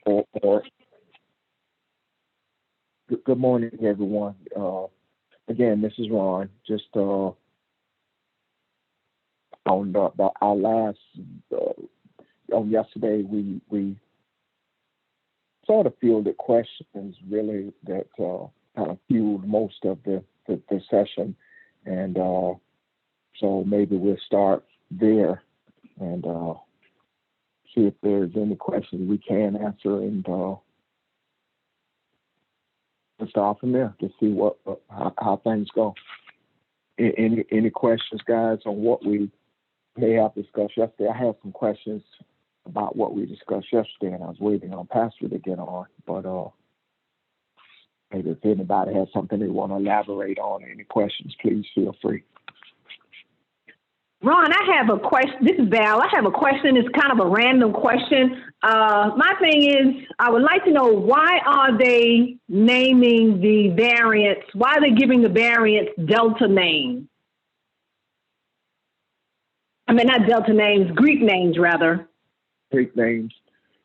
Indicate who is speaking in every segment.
Speaker 1: or good morning, everyone. Again, this is Ron. Just on our last on yesterday, we sort of fielded questions really that kind of fueled most of the session, and so maybe we'll start there and see if there's any questions we can answer, and we'll start from there to see how things go. Any questions, guys, on what we may have discussed yesterday? I had some questions about what we discussed yesterday, and I was waiting on Pastor to get on. But maybe if anybody has something they want to elaborate on, any questions, please feel free.
Speaker 2: Ron, I have a question. This is Val. I have a question. It's kind of a random question. My thing is, I would like to know, why are they naming the variants? Why are they giving the variants Delta names? I mean, not Delta names, Greek names, rather.
Speaker 1: Greek names.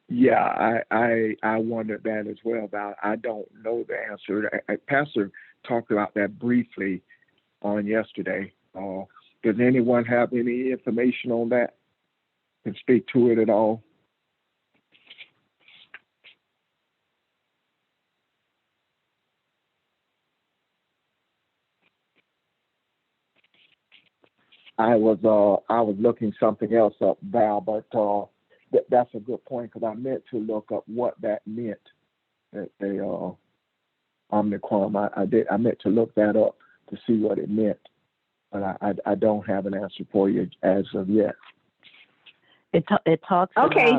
Speaker 1: Yeah, I wondered that as well. I don't know the answer. Pastor talked about that briefly on yesterday. Does anyone have any information on that? Can speak to it at all? I was looking something else up, Val, but that's a good point, because I meant to look up what that meant. That they Omicron. I meant to look that up to see what it meant, but I don't have an answer for you as of yet.
Speaker 3: It talks
Speaker 2: Okay.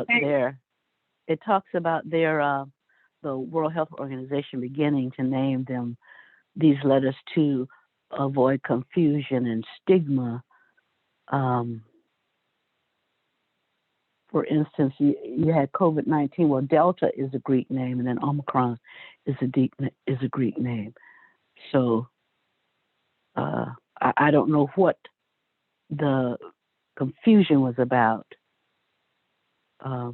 Speaker 3: about their the World Health Organization beginning to name them these letters to avoid confusion and stigma. For instance, you had COVID-19. Well, Delta is a Greek name, and then Omicron is a Greek name. So I don't know what the confusion was about, because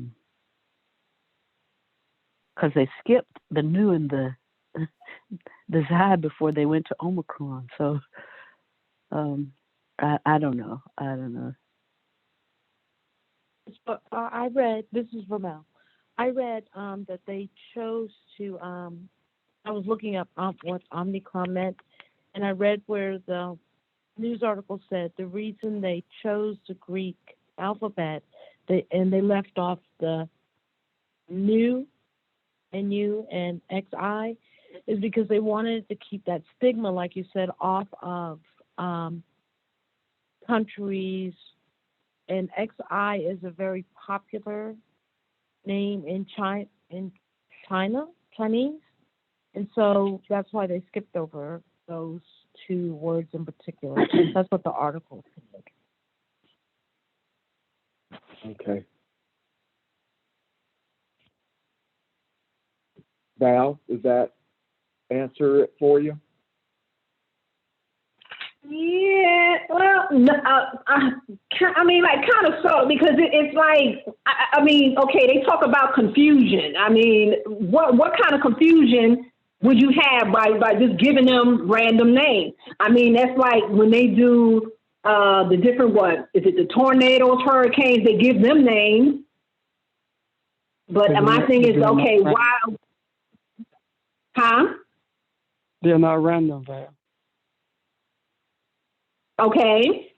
Speaker 3: they skipped the new and the Xi before they went to Omicron. So I don't know.
Speaker 4: I read, this is Ramel. I read that they chose to, I was looking up what Omicron meant, and I read where the news article said the reason they chose the Greek alphabet, they left off the Nu and XI, is because they wanted to keep that stigma, like you said, off of countries. And XI is a very popular name in Chinese, and so that's why they skipped over those two words in particular. That's what the article said.
Speaker 1: Okay. Val, does that answer it for you?
Speaker 2: Yeah, well, no, I mean, like, kind of so, because it's like, I mean, okay, they talk about confusion. I mean, what kind of confusion would you have by just giving them random names? I mean, that's like when they do the different, what, is it the tornadoes, hurricanes, they give them names. But my thing is, okay, why? Huh?
Speaker 5: They're not random, Val.
Speaker 2: Okay.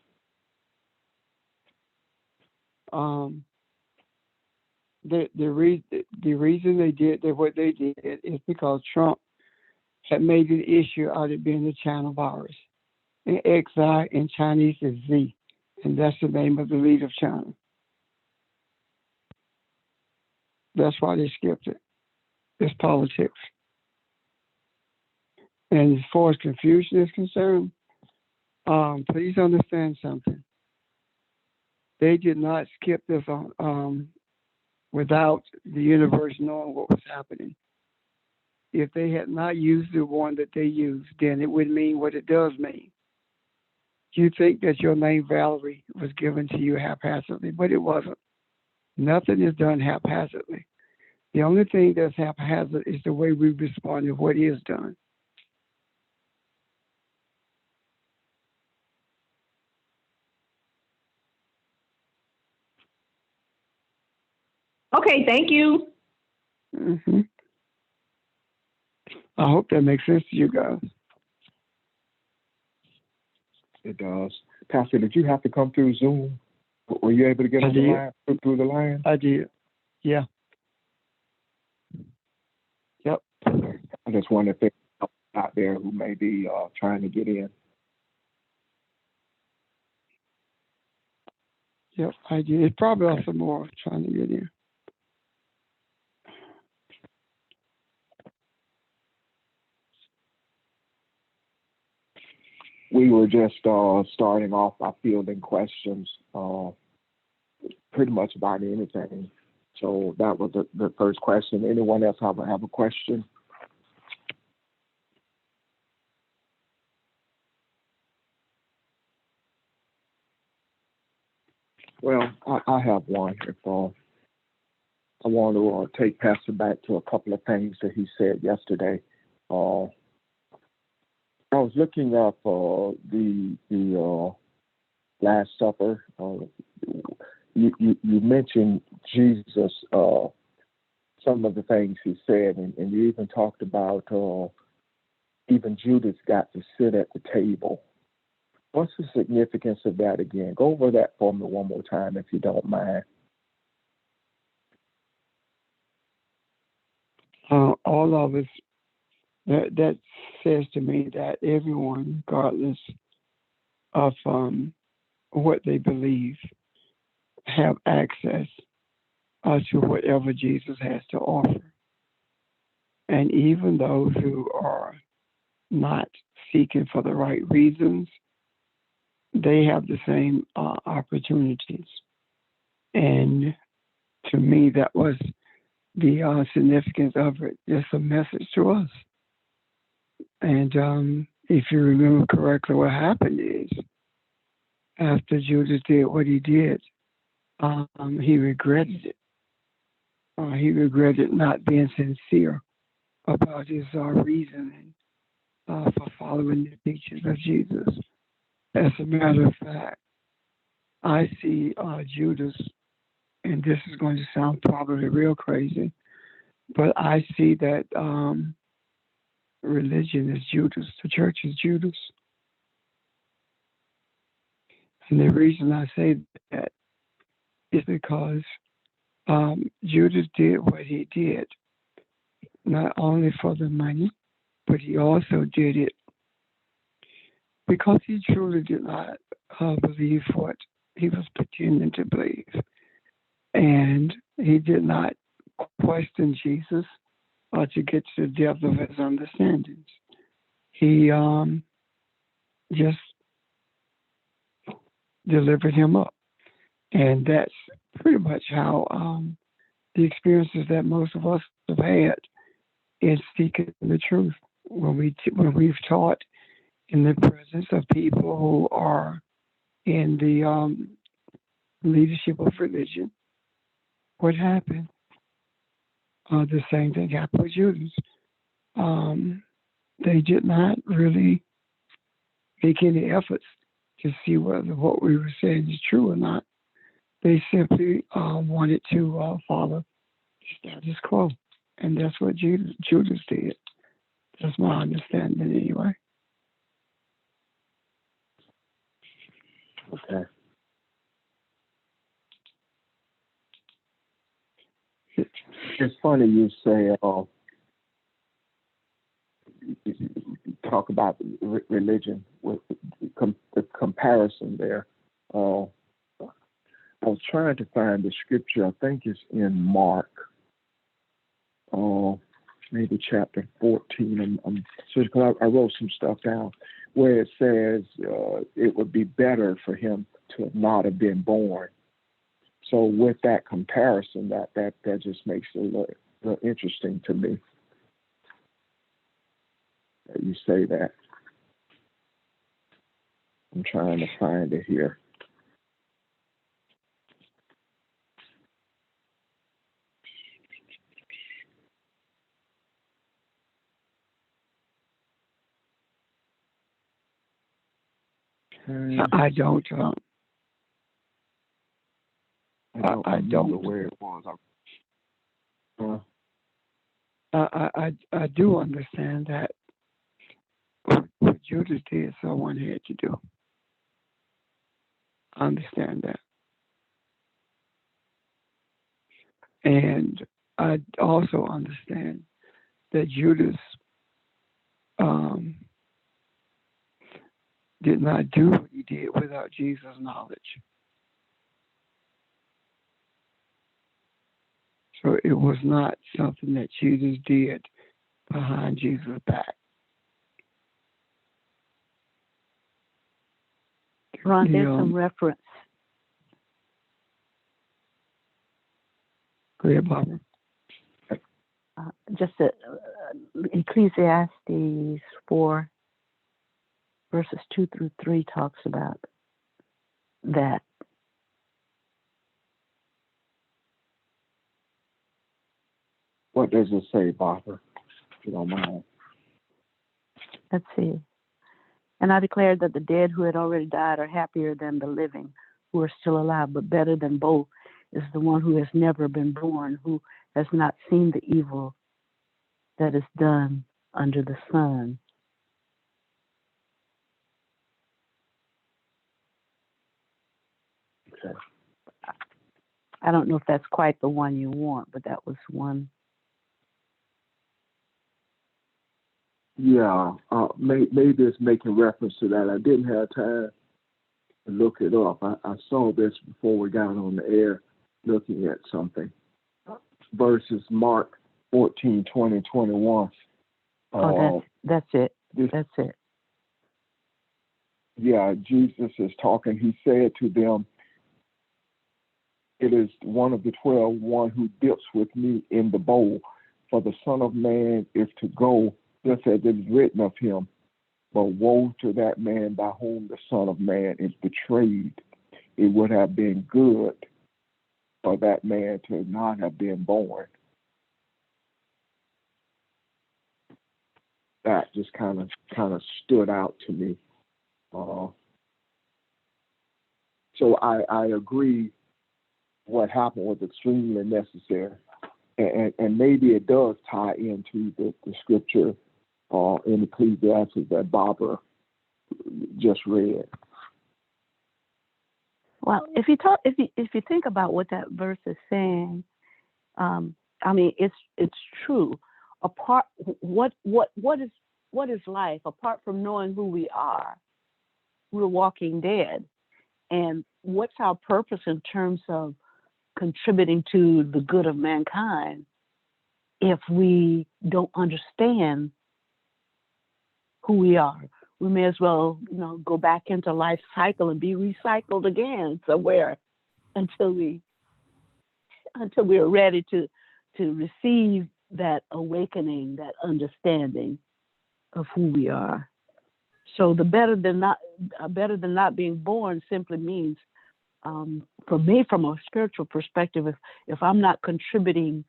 Speaker 5: The reason they did what they did is because Trump had made an issue out of it being a China virus. And XI in Chinese is Z, and that's the name of the leader of China. That's why they skipped it. It's politics. And as far as confusion is concerned, please understand something. They did not skip this without the universe knowing what was happening. If they had not used the one that they used, then it would mean what it does mean. You think that your name Valerie was given to you haphazardly, but it wasn't. Nothing is done haphazardly. The only thing that's haphazard is the way we respond to what is done.
Speaker 2: Okay, thank you.
Speaker 5: Hmm. I hope that makes sense to you guys.
Speaker 1: It does. Pastor, did you have to come through Zoom? Were you able to get on the line, through the line?
Speaker 5: I did. Yeah. Yep.
Speaker 1: I just wonder if there's out there who may be trying to get in.
Speaker 5: Yep, I did. It's probably also more trying to get in.
Speaker 1: We were just starting off by fielding questions, pretty much about anything. So that was the first question. Anyone else have a question? Well, I have one. If I want to take Pastor back to a couple of things that he said yesterday. I was looking up the Last Supper. You mentioned Jesus, some of the things he said, and you even talked about even Judas got to sit at the table. What's the significance of that again? Go over that for me one more time, if you don't mind.
Speaker 5: All of us, that says to me that everyone, regardless of what they believe, have access to whatever Jesus has to offer. And even those who are not seeking for the right reasons, they have the same opportunities. And to me, that was the significance of it, just a message to us. And if you remember correctly, what happened is, after Judas did what he did, he regretted it. He regretted not being sincere about his reasoning for following the teachings of Jesus. As a matter of fact, I see Judas, and this is going to sound probably real crazy, but I see that religion is Judas. The church is Judas. And the reason I say that is because Judas did what he did, not only for the money, but he also did it because he truly did not believe what he was pretending to believe. And he did not question Jesus to get to the depth of his understandings. He just delivered him up. And that's pretty much how the experiences that most of us have had in seeking the truth. When we've taught in the presence of people who are in the leadership of religion, what happened? The same thing happened with Judas. They did not really make any efforts to see whether what we were saying is true or not. They simply wanted to follow the status quo. And that's what Judas did. That's my understanding anyway.
Speaker 1: Okay. It's funny you say, you talk about religion with the comparison there. I was trying to find the scripture. I think it's in Mark, maybe chapter 14. I wrote some stuff down where it says it would be better for him to not have been born. So with that comparison, that just makes it a little interesting to me that you say that. I'm trying to find it here.
Speaker 5: I don't. I don't.
Speaker 1: remember where it was.
Speaker 5: I do understand that what Judas did, someone had to do. I understand that. And I also understand that Judas did not do what he did without Jesus' knowledge. So it was not something that Judas did behind Jesus' back.
Speaker 3: Ron, there's some reference.
Speaker 5: Go ahead, Barbara.
Speaker 3: Just Ecclesiastes 4, verses 2 through 3 talks about that.
Speaker 1: What does it say, Barbara? If you don't mind.
Speaker 3: Let's see. And I declared that the dead who had already died are happier than the living who are still alive, but better than both is the one who has never been born, who has not seen the evil that is done under the sun.
Speaker 1: Okay.
Speaker 3: I don't know if that's quite the one you want, but that was one.
Speaker 1: Yeah, maybe it's making reference to that. I didn't have time to look it up. I saw this before we got on the air looking at something. Verses Mark 14, 20, 21.
Speaker 3: That's it. That's it.
Speaker 1: Yeah, Jesus is talking. He said to them, "It is one of the 12, one who dips with me in the bowl. For the Son of Man is to go, just as it is written of him. But woe to that man by whom the Son of Man is betrayed. It would have been good for that man to not have been born." That just kind of stood out to me. So I agree. What happened was extremely necessary, and maybe it does tie into the scripture in Ecclesiastes that Barbara just read.
Speaker 3: Well, if you think about what that verse is saying, I mean, it's true. Apart, what is life apart from knowing who we are? We're walking dead, and what's our purpose in terms of contributing to the good of mankind if we don't understand who we are? We may as well, go back into life cycle and be recycled again somewhere until we are ready to receive that awakening, that understanding of who we are. So the better than not being born simply means, for me, from a spiritual perspective, if I'm not contributing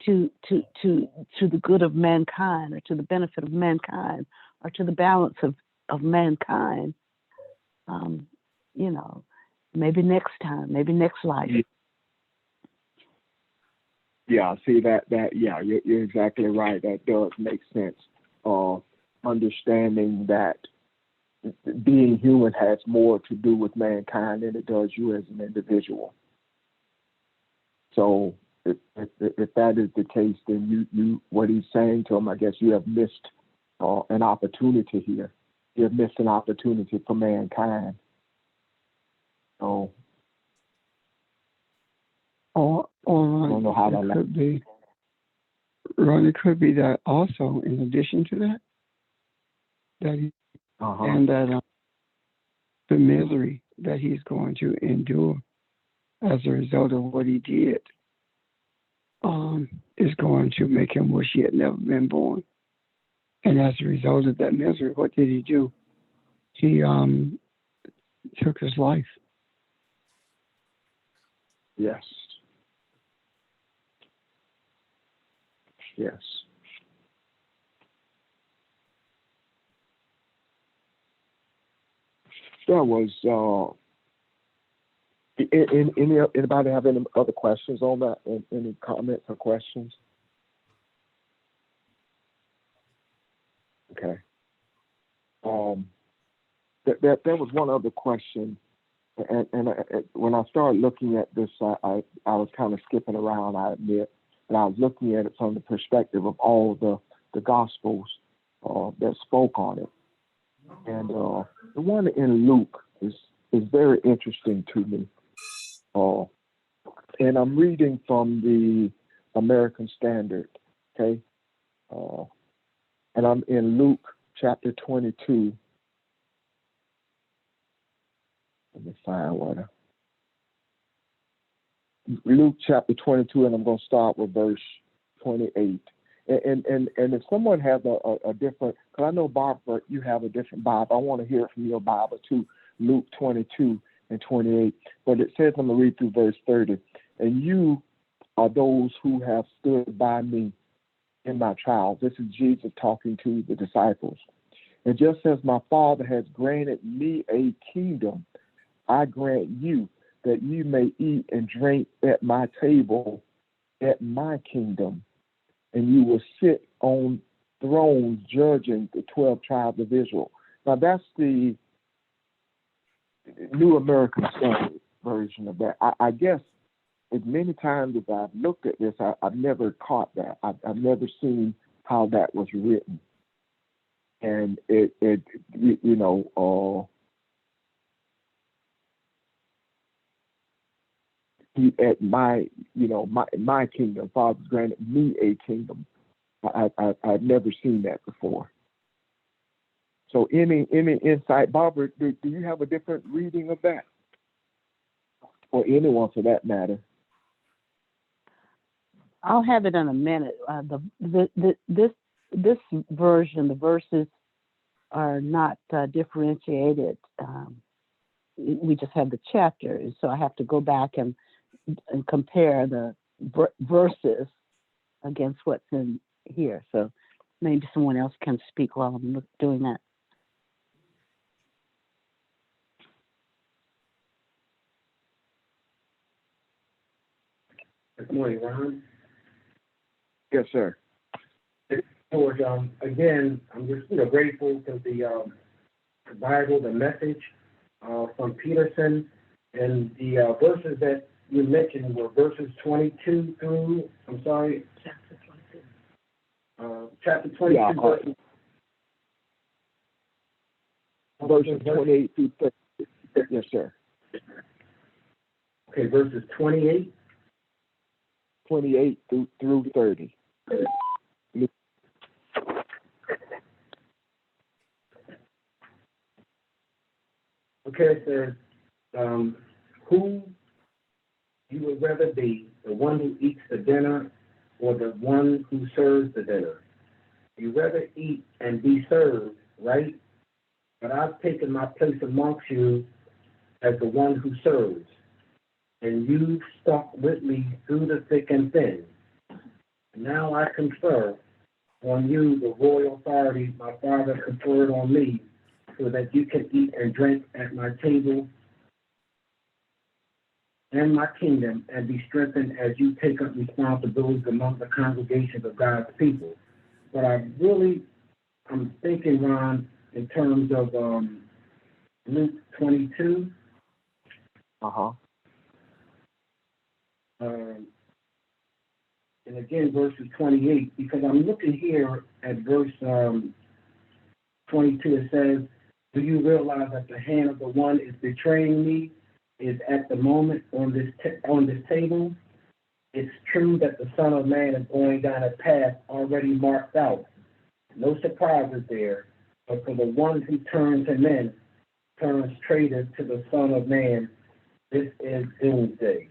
Speaker 3: to the good of mankind, or to the benefit of mankind, or to the balance of mankind, maybe next time, maybe next life.
Speaker 1: Yeah, see that yeah, you're exactly right. That does make sense. Understanding that being human has more to do with mankind than it does you as an individual. So if that is the case, then you what he's saying to him, I guess you have missed an opportunity here. You have missed an opportunity for mankind. So.
Speaker 5: Or
Speaker 1: I don't know how that
Speaker 5: could be. Ron, it could be that also, in addition to that he, and that the misery that he's going to endure as a result of what he did is going to make him wish he had never been born. And as a result of that misery, what did he do? He took his life.
Speaker 1: Yes. Yes. There was anybody have any other questions on that? Any comments or questions? Okay. There was one other question, and when I started looking at this, I was kind of skipping around, I admit, and I was looking at it from the perspective of all the Gospels that spoke on it. And the one in Luke is very interesting to me. And I'm reading from the American Standard, okay? And I'm in Luke chapter 22. Let me find one. Luke chapter 22, and I'm going to start with verse 28. And if someone has a different, because I know, Barbara, you have a different Bible. I want to hear it from your Bible too, Luke 22 and 28. But it says, I'm going to read through verse 30. And you are those who have stood by me in my trials. This is Jesus talking to the disciples. And just as my Father has granted me a kingdom, I grant you that you may eat and drink at my table at my kingdom. And you will sit on thrones judging the 12 tribes of Israel. Now, that's the New American Standard version of that. I guess as many times as I've looked at this, I've never caught that. I've never seen how that was written. And it at my kingdom, Father's granted me a kingdom. I've never seen that before. So any insight, Barbara, do you have a different reading of that? Or anyone for that matter?
Speaker 3: I'll have it in a minute. This version, the verses are not differentiated. We just have the chapters, so I have to go back and compare the verses against what's in here. So maybe someone else can speak while I'm doing that.
Speaker 6: Good morning, Ron.
Speaker 1: Yes, sir.
Speaker 6: George, again, I'm just grateful to the Bible, the message from Peterson, and the verses that you mentioned were verses 22 through, chapter 22. Chapter 22,
Speaker 1: yeah, verses 28 through 30. Yes, sir.
Speaker 6: Okay, verses 28
Speaker 1: through 30.
Speaker 6: Okay, it says, who you would rather be, the one who eats the dinner or the one who serves the dinner? You rather eat and be served, right? But I've taken my place amongst you as the one who serves, and you've stuck with me through the thick and thin. Now I confer on you the royal authority my Father conferred on me, so that you can eat and drink at my table and my kingdom and be strengthened as you take up responsibilities among the congregations of God's people. But I'm thinking, Ron, in terms of Luke 22. And again, verses 28, because I'm looking here at verse 22, it says, do you realize that the hand of the one is betraying me is at the moment on this table? It's true that the Son of Man is going down a path already marked out. No surprises there. But for the one who turns him in, turns traitor to the Son of Man, this is doomsday.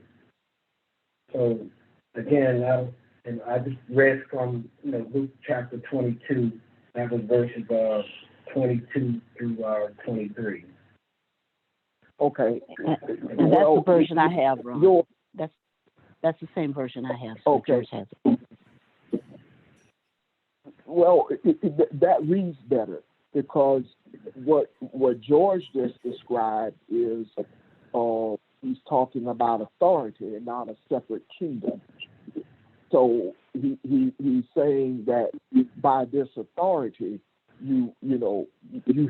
Speaker 6: So again, I just read from Luke chapter 22. That was verses 22 through 23.
Speaker 1: Okay.
Speaker 3: And that's the version I have, Ron. That's the same version I have. So
Speaker 1: okay.
Speaker 3: George has it.
Speaker 1: Well, that reads better because what George just described is he's talking about authority and not a separate kingdom. So he's saying that by this authority, you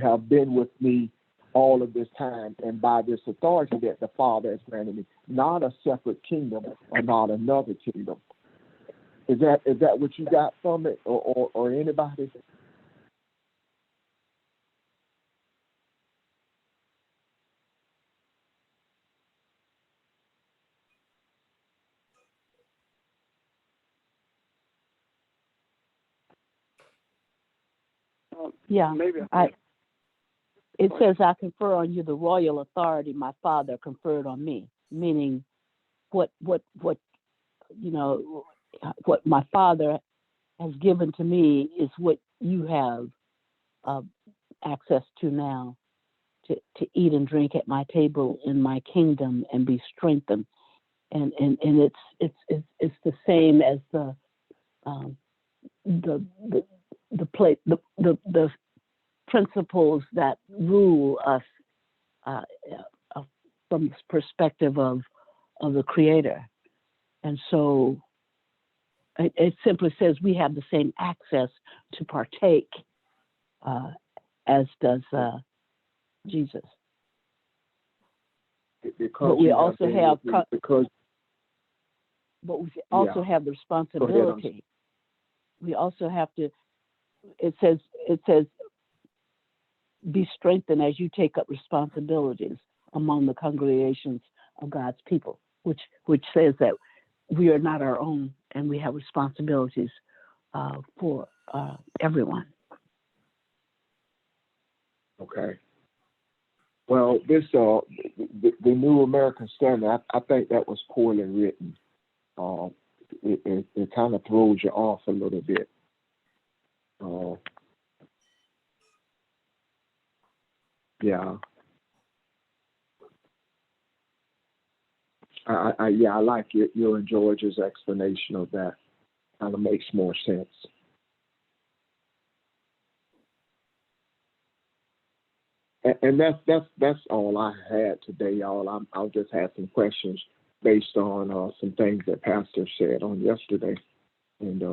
Speaker 1: have been with me all of this time, and by this authority that the Father has granted me, not a separate kingdom or not another kingdom. Is that what you got from it, or anybody?
Speaker 3: Yeah,
Speaker 5: Maybe
Speaker 3: it says, I confer on you the royal authority my Father conferred on me, meaning what my Father has given to me is what you have access to now, to eat and drink at my table in my kingdom and be strengthened. And it's the same as the principles that rule us from the perspective of the Creator. And so it simply says we have the same access to partake as does Jesus. But we also have have the responsibility. We also have to. It says be strengthened as you take up responsibilities among the congregations of God's people, which says that we are not our own and we have responsibilities for everyone.
Speaker 1: Okay. Well, this the New American Standard, I think that was poorly written. It kind of throws you off a little bit. Yeah. I like your and George's explanation of that. Kind of makes more sense. And that's all I had today, y'all. I'll just have some questions based on some things that Pastor said on yesterday, and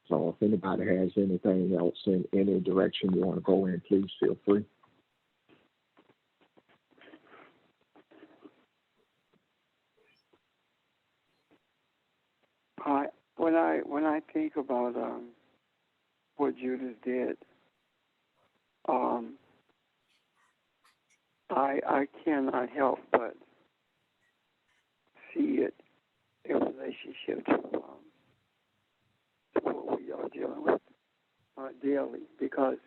Speaker 1: so if anybody has anything else in any direction you want to go in, please feel free.
Speaker 5: When I think about what Judas did, I cannot help but see it in relationship to what we are dealing with daily, because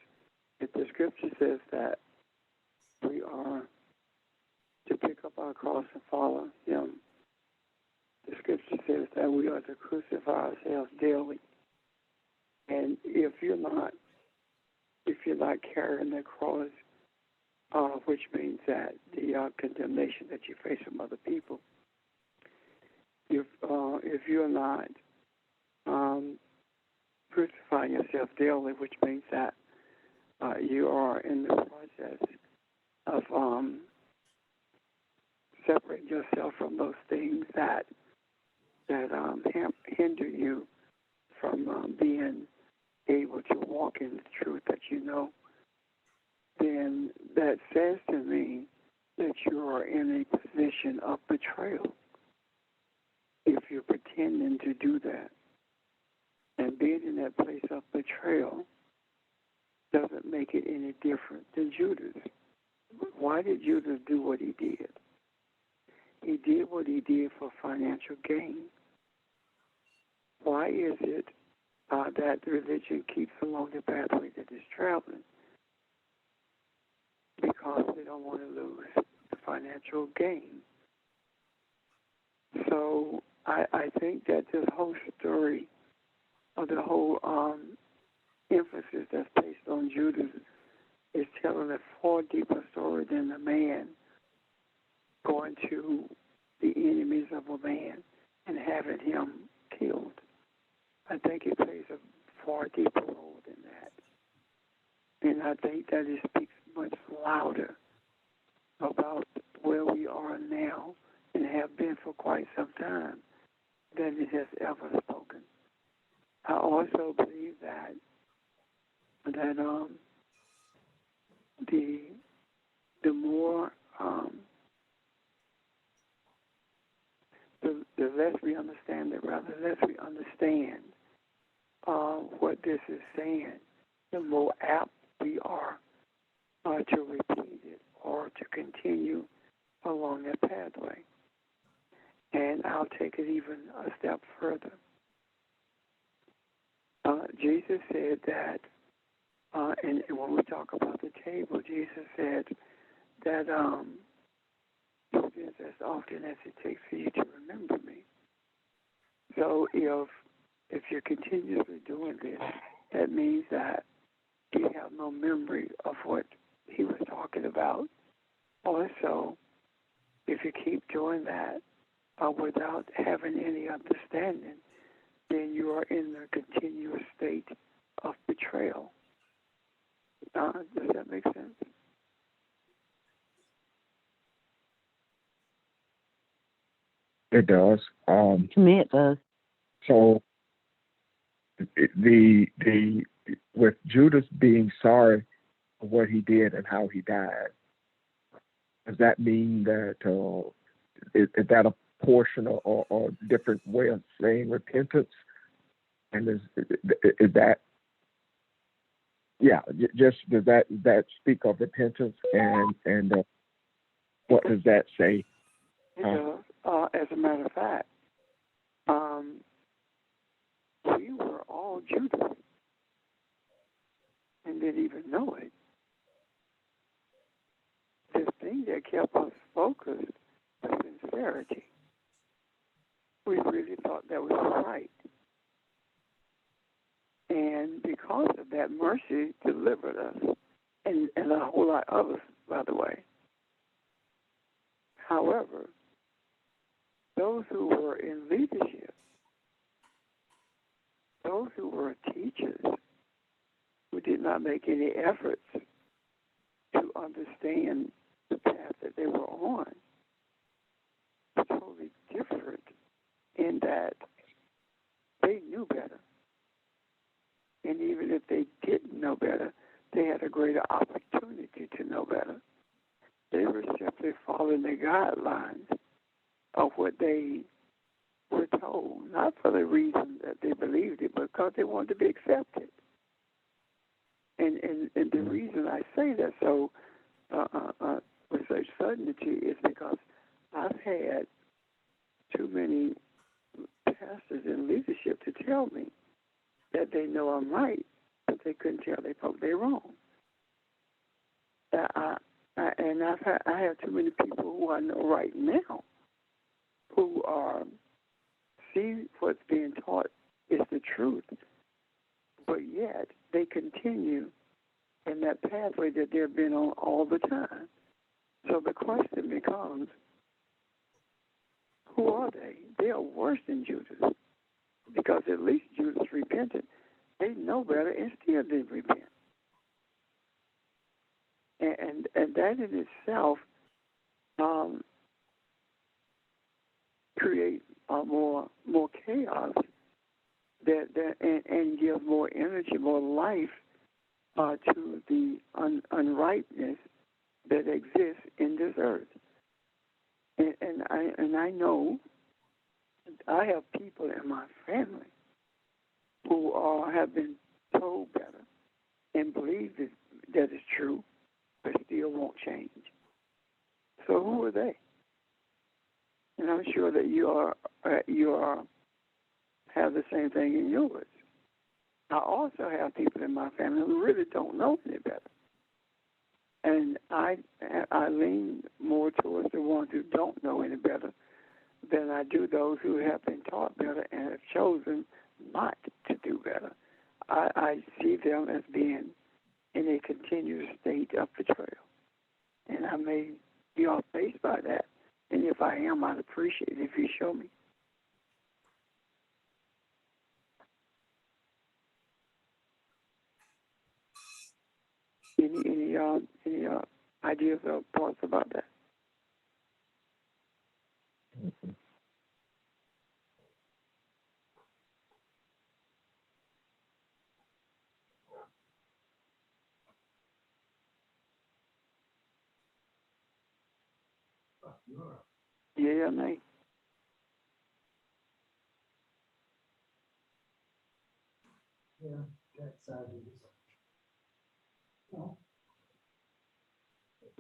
Speaker 5: if the scripture says that we are to pick up our cross and follow Him, the scripture says that we are to crucify ourselves daily. And if you're not carrying the cross, which means that the condemnation that you face from other people, if you're not crucifying yourself daily, which means that you are in the process of separating yourself from those things that hinder you from being able to walk in the truth that you know, then that says to me that you are in a position of betrayal if you're pretending to do that. And being in that place of betrayal doesn't make it any different than Judas. Why did Judas do what he did? He did what he did for financial gain. Why is it that religion keeps along the pathway that it's traveling? Because they don't want to lose the financial gain. So I think that this whole story, or the whole emphasis that's placed on Judas, is telling a far deeper story than the man going to the enemies of a man and having him killed. I think it plays a far deeper role than that. And I think that it speaks much louder about where we are now and have been for quite some time than it has ever spoken. I also believe that the more the less we understand it, rather less we understand what this is saying, the more apt we are to repeat it or to continue along that pathway. And I'll take it even a step further. Jesus said that, and when we talk about the table, Jesus said that do this as often as it takes for you to remember me. So if you're continuously doing this, that means that you have no memory of what he was talking about. Also, if you keep doing that without having any understanding, then you are in a continuous state of betrayal. Does that make sense?
Speaker 1: It does.
Speaker 3: To me, it does.
Speaker 1: So the with Judas being sorry for what he did and how he died, does that mean that is that a portion or different way of saying repentance? And is that just does that speak of repentance and what does that say?
Speaker 5: It does. As a matter of fact, we were all Judas and didn't even know it. The thing that kept us focused was sincerity. We really thought that was right. And because of that, mercy delivered us, and a whole lot of others, by the way. However, those who were in leadership, those who were teachers, who did not make any efforts to understand the path that they were on, were totally different in that they knew better. And even if they didn't know better, they had a greater opportunity to know better. They were simply following the guidelines of what they were told, not for the reason that they believed it, but because they wanted to be accepted. And the reason I say that so with such certainty is because I've had too many pastors in leadership to tell me that they know I'm right, but they couldn't tell they're wrong. I have too many people who I know right now who see what's being taught is the truth, but yet they continue in that pathway that they've been on all the time. So the question becomes, who are they? They are worse than Judas, because at least Judas repented. They know better and still didn't repent. And that in itself creates more chaos and give more energy, more life to the unrightness that exists in this earth. And I know I have people in my family who have been told better and believe that is true, but still won't change. So who are they? And I'm sure that you have the same thing in yours. I also have people in my family who really don't know any better. And I lean more towards the ones who don't know any better than I do those who have been taught better and have chosen not to do better. I see them as being in a continuous state of betrayal. And I may be off base by that. And if I am, I'd appreciate it if you show me. Any ideas or thoughts about that? Yeah, Nate.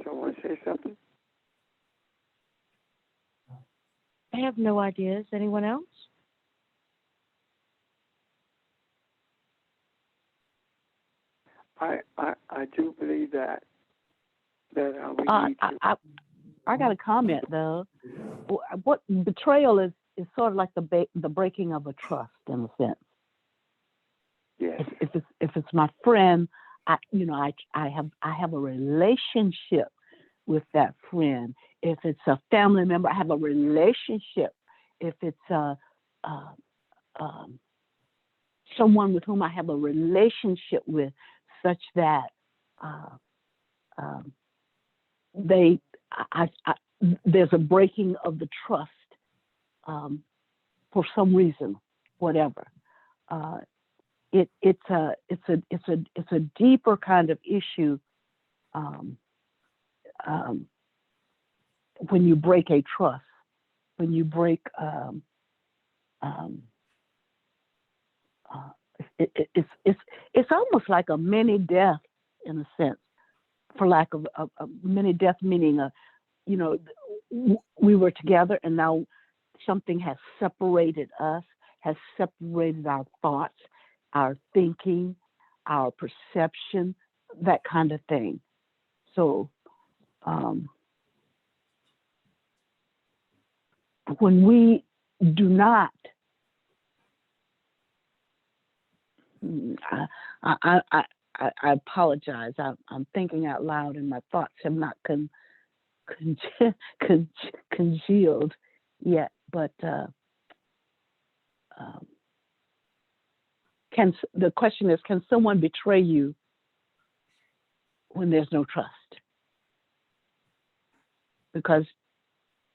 Speaker 5: Someone say something?
Speaker 4: I have no ideas. Anyone else?
Speaker 5: I do believe that we need to.
Speaker 3: I got a comment though. What betrayal is sort of like the breaking of a trust in a sense.
Speaker 5: Yes.
Speaker 3: If it's my friend, I have a relationship with that friend. If it's a family member, I have a relationship. If it's someone with whom I have a relationship with, such that there's a breaking of the trust for some reason, whatever. It's a deeper kind of issue when you break a trust, when you break. It's almost like a mini death in a sense, for lack of a mini death, meaning we were together and now something has separated us, has separated our thoughts, our thinking, our perception, that kind of thing. So when we do not, I apologize. I'm thinking out loud, and my thoughts have not congealed yet. But the question is, can someone betray you when there's no trust? Because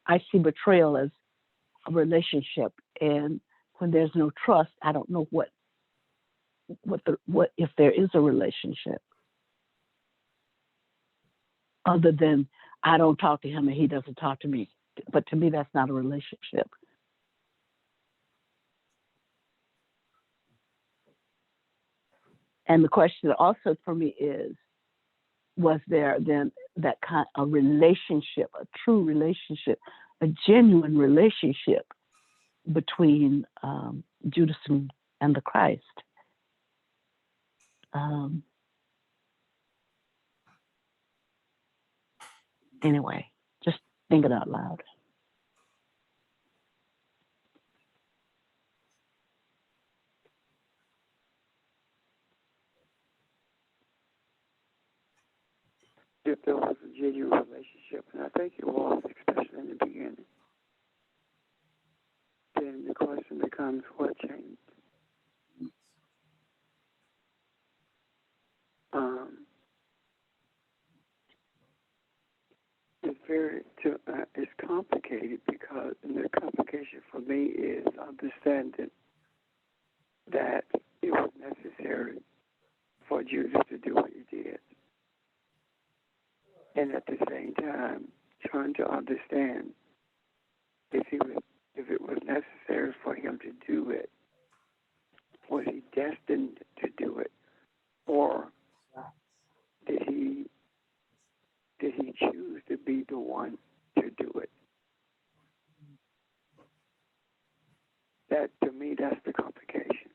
Speaker 3: I see betrayal as a relationship, and when there's no trust, I don't know what if there is a relationship, other than I don't talk to him and he doesn't talk to me. But to me, that's not a relationship. And the question also for me is, was there then that kind of relationship, a true relationship, a genuine relationship between Judas and the Christ? Anyway, just thinking out loud.
Speaker 5: If there was a genuine relationship, and I think it was, especially in the beginning, then the question becomes, what changed? It's complicated because, and the complication for me is understanding that it was necessary for Judas to do what he did, and at the same time trying to understand if it was necessary for him to do it, was he destined to do it, or did he choose to be the one to do it? That, to me, that's the complication.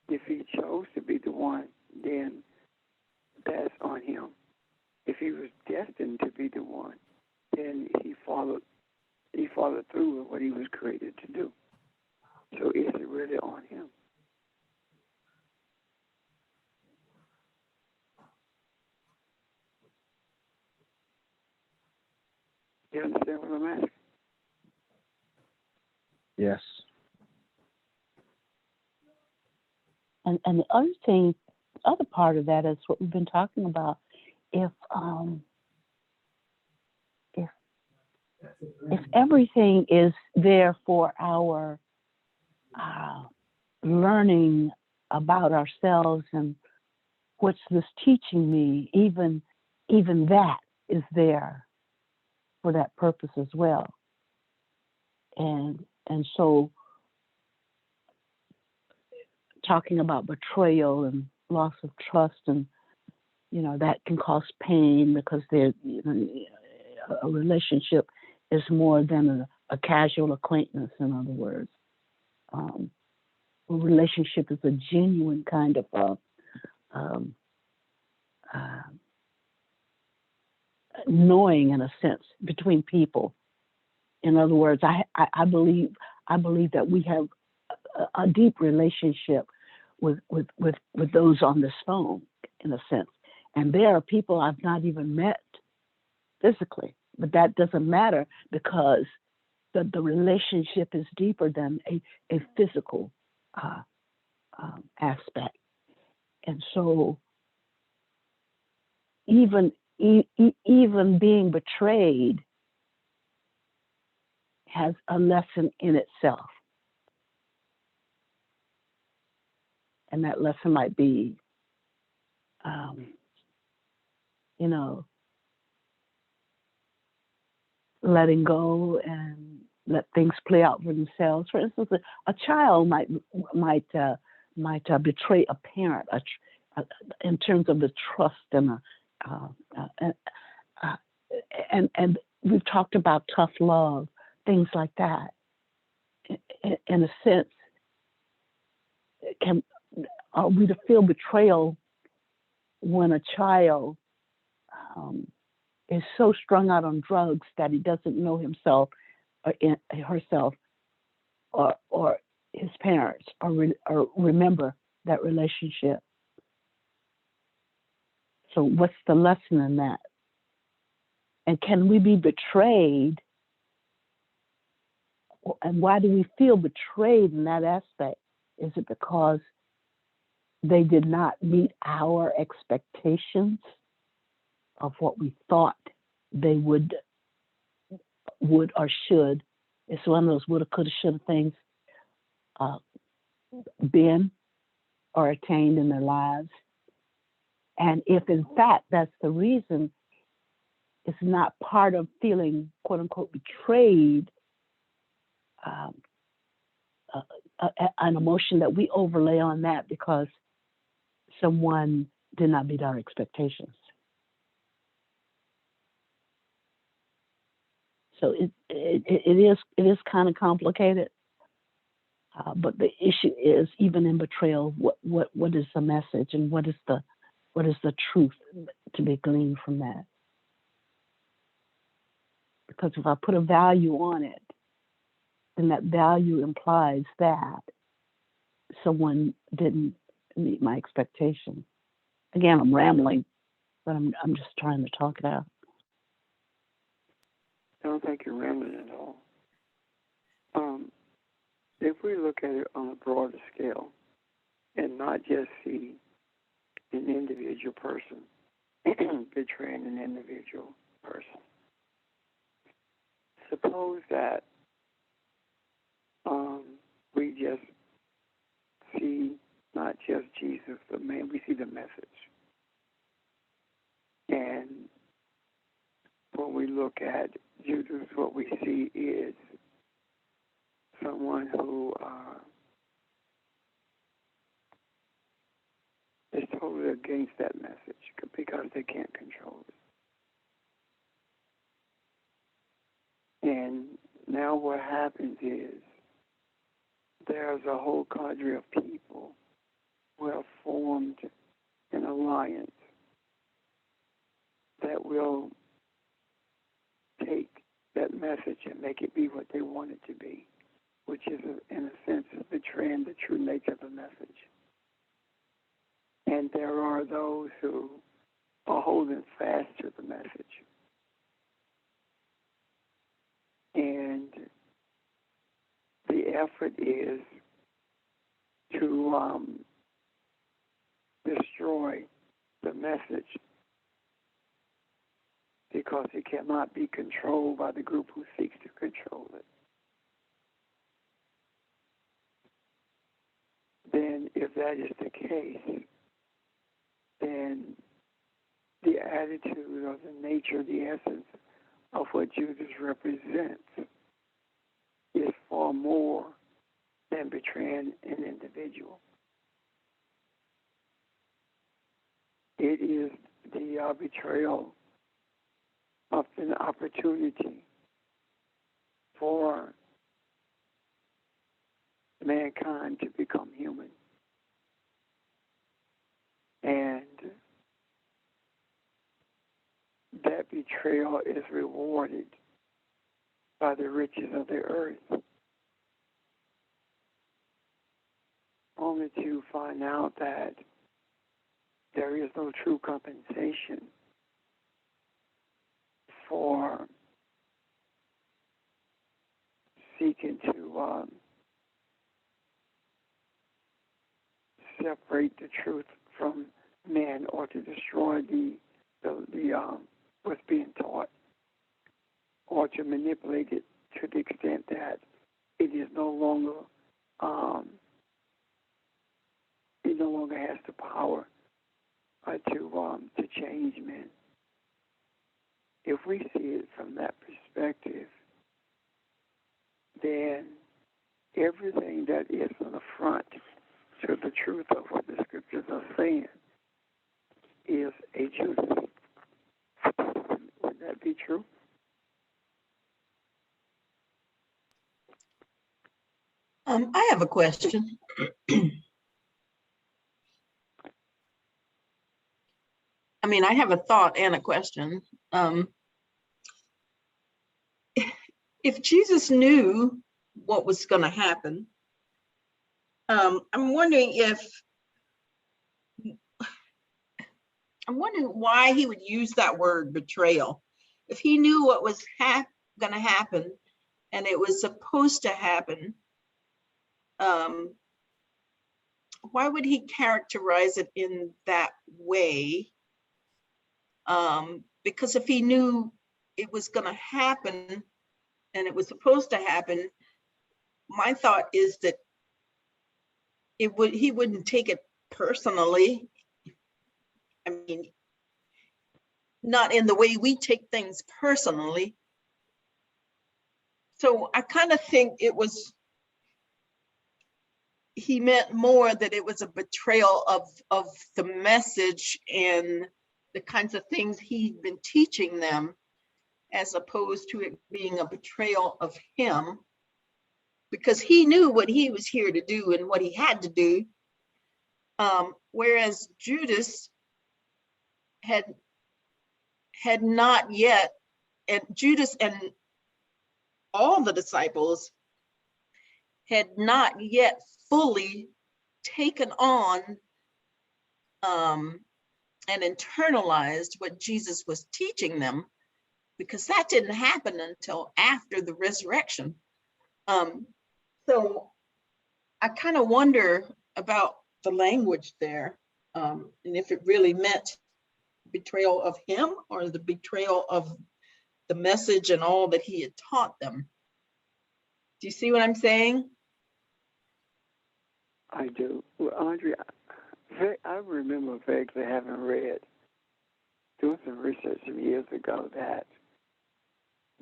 Speaker 5: If he chose to be the one, then that's on him. If he was destined to be the one, then he followed through with what he was created to do. So is it really on him? You understand what I'm asking?
Speaker 1: Yes.
Speaker 3: And the other thing other part of that is what we've been talking about. If if if everything is there for our learning about ourselves and what's this teaching me, even that is there for that purpose as well. And so talking about betrayal and loss of trust, and that can cause pain, because a relationship is more than a casual acquaintance. In other words, a relationship is a genuine kind of knowing, in a sense, between people. In other words, I believe that we have a deep relationship with those on this phone, in a sense. And there are people I've not even met physically, but that doesn't matter, because the relationship is deeper than a physical aspect. And so even being betrayed has a lesson in itself. And that lesson might be, letting go and let things play out for themselves. For instance, a child might betray a parent in terms of the trust and we've talked about tough love, things like that. In a sense, are we to feel betrayal when a child is so strung out on drugs that he doesn't know himself or herself or his parents or remember that relationship? So what's the lesson in that? And can we be betrayed? And why do we feel betrayed in that aspect? Is it because they did not meet our expectations of what we thought they would or should? It's one of those woulda, coulda, shoulda things been or attained in their lives. And if in fact that's the reason, it's not part of feeling quote unquote betrayed, an emotion that we overlay on that because someone did not meet our expectations. So it is kind of complicated, but the issue is, even in betrayal, what is the message, and what is the truth to be gleaned from that? Because if I put a value on it, then that value implies that someone didn't meet my expectation. Again, I'm rambling, but I'm just trying to talk it out.
Speaker 5: I don't think you're rambling at all. If we look at it on a broader scale and not just see an individual person betraying an individual person, suppose that we just see not just Jesus, but we see the message. And when we look at Judas, what we see is someone who is totally against that message because they can't control it. And now what happens is there's a whole cadre of people who have formed an alliance that will take that message and make it be what they want it to be, which is, in a sense, betraying the true nature of the message. And there are those who are holding fast to the message. And the effort is to destroy destroy the message because it cannot be controlled by the group who seeks to control it. Then if that is the case, then the attitude or the nature, the essence of what Judas represents is far more than betraying an individual. It is the betrayal of an opportunity for mankind to become human. And that betrayal is rewarded by the riches of the earth, only to find out that there is no true compensation for seeking to separate the truth from man or to destroy the what's being taught or to manipulate it to the extent that it is no longer it no longer has the power to change men. If we see it from that perspective, then everything that is an affront to the truth of what the scriptures are saying is a Judas. Would that be true?
Speaker 7: I have a question. I mean, I have a thought and a question. If Jesus knew what was going to happen, I'm wondering why he would use that word betrayal. If he knew what was going to happen and it was supposed to happen, why would he characterize it in that way? Because if he knew it was going to happen and it was supposed to happen, my thought is that he wouldn't take it personally. I mean, not in the way we take things personally. So I kind of think he meant more that it was a betrayal of the message and the kinds of things he'd been teaching them, as opposed to it being a betrayal of him, because he knew what he was here to do and what he had to do. Whereas Judas had not yet, and Judas and all the disciples had not yet fully taken on and internalized what Jesus was teaching them, because that didn't happen until after the resurrection. So I kind of wonder about the language there, and if it really meant betrayal of him or the betrayal of the message and all that he had taught them. Do you see what I'm saying?
Speaker 5: I do. Well, Audrey, I remember vaguely having read, doing some research some years ago, that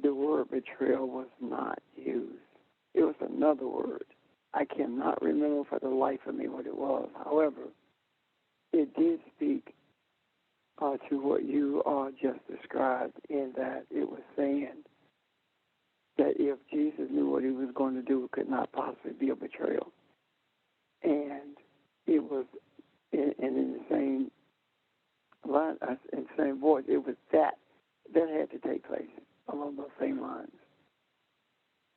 Speaker 5: the word betrayal was not used. It was another word. I cannot remember for the life of me what it was. However, it did speak to what you just described, in that it was saying that if Jesus knew what he was going to do, it could not possibly be a betrayal. And it was, in the same line, in the same voice, it was that had to take place along those same lines.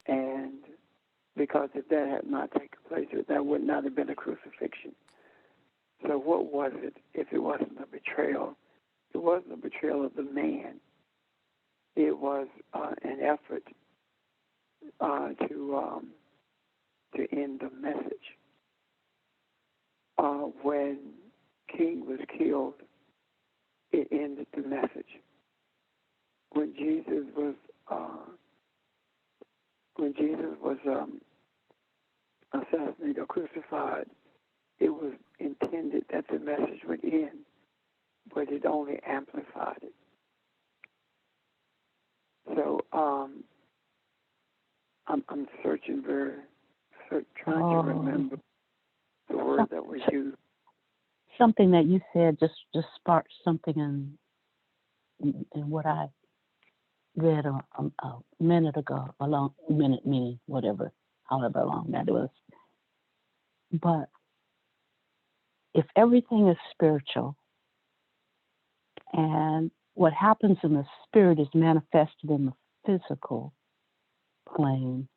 Speaker 5: And because if that had not taken place, that would not have been a crucifixion. So what was it if it wasn't a betrayal? It wasn't a betrayal of the man. It was an effort to end the message. When king was killed, it ended the message. When Jesus was assassinated or crucified, it was intended that the message would end, but it only amplified it. So I'm searching trying to remember the word that was used.
Speaker 3: Something that you said just sparked something in what I read a minute ago, a long minute, meaning whatever, however long that was. But if everything is spiritual, and what happens in the spirit is manifested in the physical plane,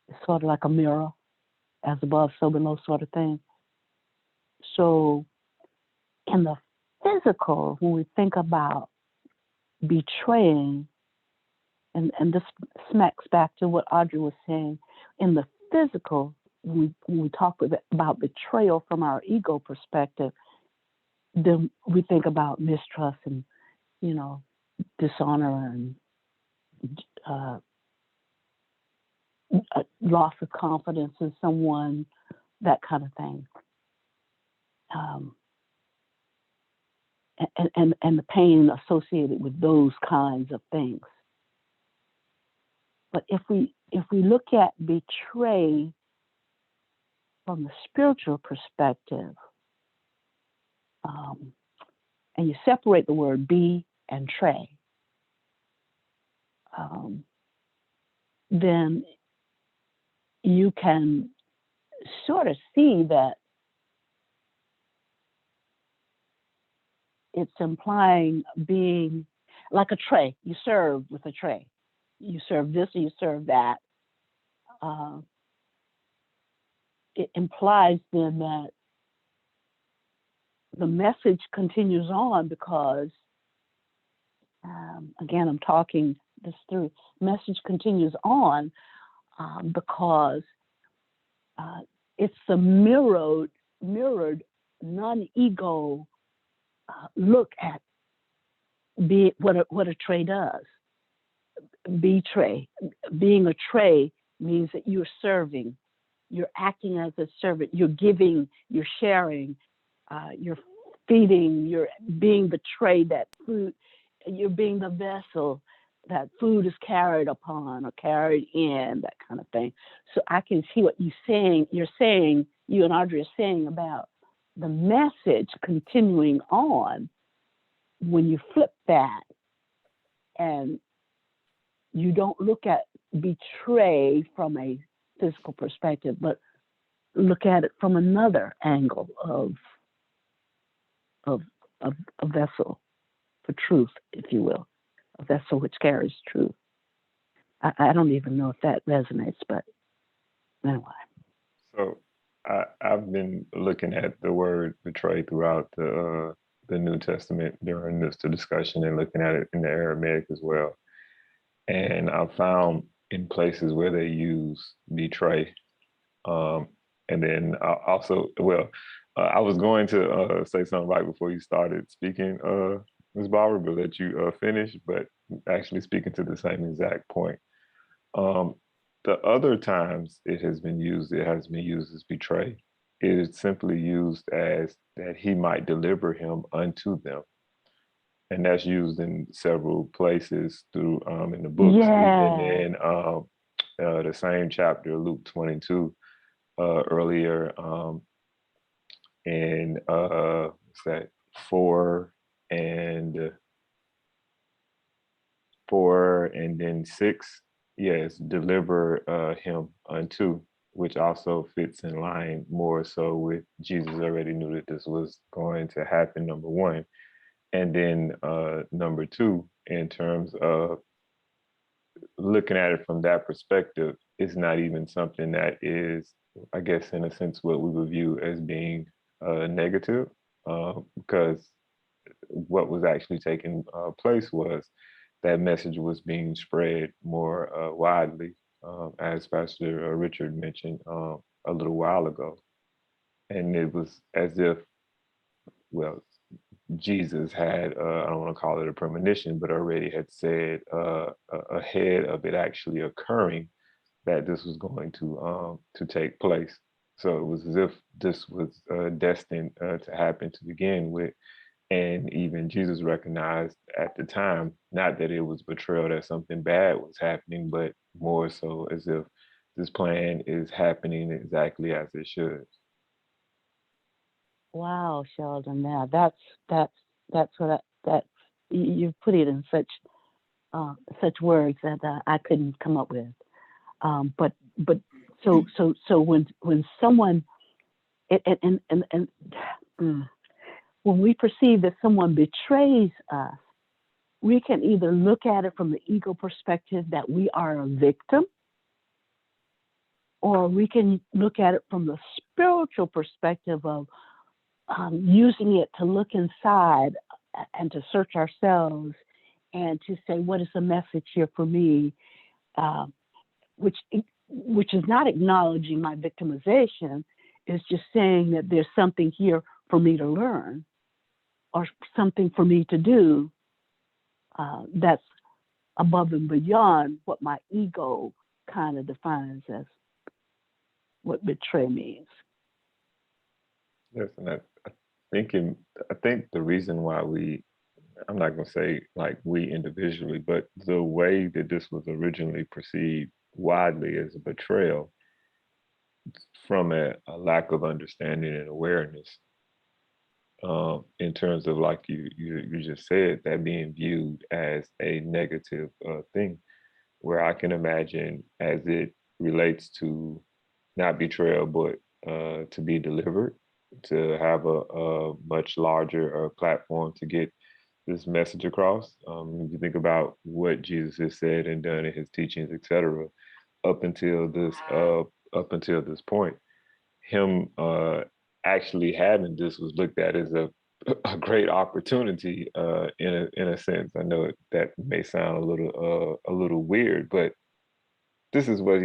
Speaker 3: it's sort of like a mirror, as above, so below sort of thing. So in the physical, when we think about betraying, and this smacks back to what Audrey was saying, in the physical, when we talk about betrayal from our ego perspective, then we think about mistrust and, dishonor and loss of confidence in someone, that kind of thing. And the pain associated with those kinds of things. But if we look at betray from the spiritual perspective, and you separate the word be and tray, then you can sort of see that it's implying being like a tray. You serve with a tray. You serve this or you serve that. It implies then that the message continues on because, again, I'm talking this through, message continues on because it's a mirrored non-ego look at what a tray does. Betray. Being a tray means that you're serving, you're acting as a servant, you're giving, you're sharing, you're feeding, you're being the tray that food, you're being the vessel that food is carried upon or carried in, that kind of thing. So I can see what you're saying, you and Audrey are saying about the message continuing on when you flip that and you don't look at betray from a physical perspective, but look at it from another angle of a vessel for truth, if you will, a vessel which carries truth. I don't even know if that resonates, but anyway.
Speaker 8: So I've been looking at the word betray throughout the New Testament during this discussion and looking at it in the Aramaic as well. And I found in places where they use betray. And then also, I was going to say something right before you started speaking, Ms. Barbara, but let you finish, but actually speaking to the same exact point. The other times it has been used as betray. It is simply used as that he might deliver him unto them. And that's used in several places through in the books, even in the same chapter, Luke 22, earlier in what's that, 4 and then 6. Yes, deliver him unto, which also fits in line more so with Jesus already knew that this was going to happen, number one. And then number two, in terms of looking at it from that perspective, it's not even something that is, I guess, in a sense, what we would view as being negative, because what was actually taking place was that message was being spread more widely, as Pastor Richard mentioned a little while ago. And it was as if well, Jesus had, I don't want to call it a premonition, but already had said ahead of it actually occurring that this was going to take place. So it was as if this was destined to happen to begin with. And even Jesus recognized at the time, not that it was betrayal, that something bad was happening, but more so as if this plan is happening exactly as it should.
Speaker 3: Wow, Sheldon. Now that's that you put it in such words that I couldn't come up with. But so when someone and when we perceive that someone betrays us, we can either look at it from the ego perspective that we are a victim, or we can look at it from the spiritual perspective of using it to look inside and to search ourselves and to say, what is the message here for me? Which is not acknowledging my victimization, is just saying that there's something here for me to learn or something for me to do that's above and beyond what my ego kind of defines as what betray means.
Speaker 8: Yes, and I think the reason why I'm not going to say like we individually, but the way that this was originally perceived widely as a betrayal from a lack of understanding and awareness, in terms of, like you just said, that being viewed as a negative thing, where I can imagine as it relates to not betrayal, but to be delivered, to have a much larger platform to get this message across. If you think about what Jesus has said and done in his teachings, etc., up until this point, him actually having this was looked at as a great opportunity in a sense. I know that may sound a little weird, but this is what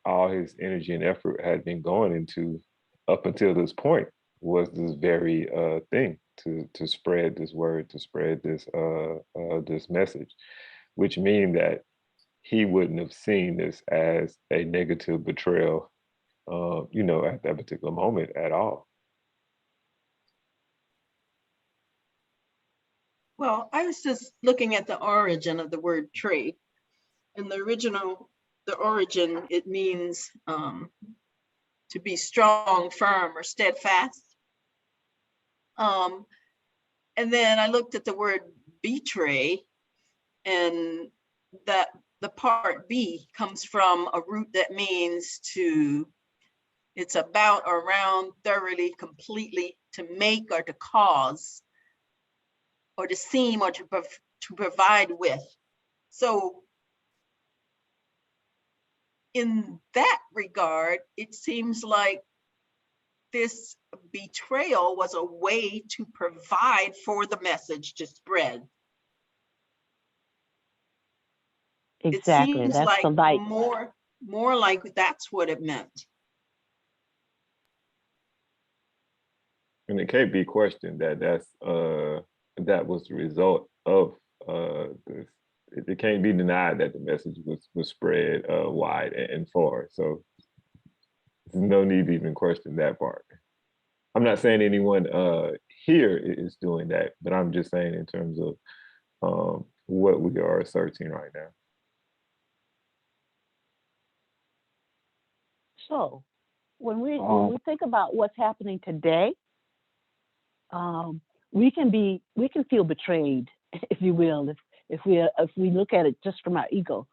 Speaker 8: all his energy and effort had been going into up until this point, was this very thing to spread this word, to spread this message, which means that he wouldn't have seen this as a negative betrayal, at that particular moment at all.
Speaker 7: Well, I was just looking at the origin of the word tray. In the origin, it means to be strong, firm, or steadfast. And then I looked at the word betray, and that the part B comes from a root that means it's about, around, thoroughly, completely, to make or to cause, or to seem, or to provide with. So in that regard, it seems like this betrayal was a way to provide for the message to spread.
Speaker 3: Exactly.
Speaker 7: It seems
Speaker 3: That's
Speaker 7: like
Speaker 3: the light.
Speaker 7: more like that's what it meant.
Speaker 8: And it can't be questioned that that was the result of this. It can't be denied that the message was spread wide and far. So there's no need to even question that part. I'm not saying anyone here is doing that, but I'm just saying in terms of what we are asserting right now.
Speaker 3: So when we think about what's happening today, we can feel betrayed, if you will, if we look at it just from our ego.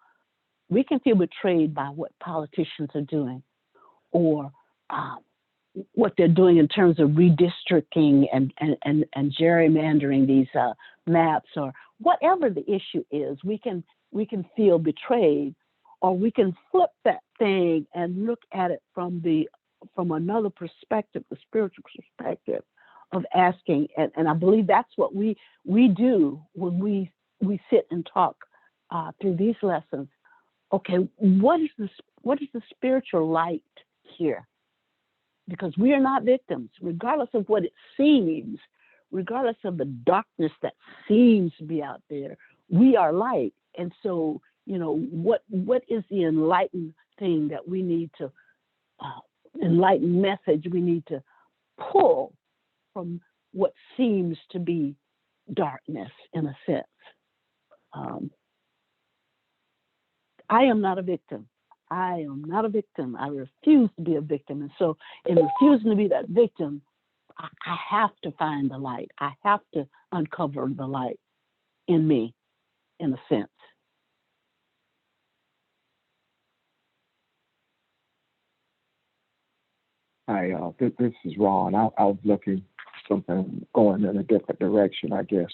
Speaker 3: We can feel betrayed by what politicians are doing, or what they're doing in terms of redistricting and gerrymandering these maps, or whatever the issue is. We can feel betrayed, or we can flip that thing and look at it from another perspective, the spiritual perspective of asking. And I believe that's what we do when we sit and talk through these lessons. Okay, what is the spiritual light here? Because we are not victims, regardless of what it seems. regardless of the darkness that seems to be out there, we are light. And so, what is the enlightened thing that we need to, enlightened message we need to pull from what seems to be darkness in a sense? I am not a victim. I am not a victim. I refuse to be a victim. And so in refusing to be that victim, I have to find the light. I have to uncover the light in me, in a sense.
Speaker 1: This is Ron. I was looking something going in a different direction, I guess.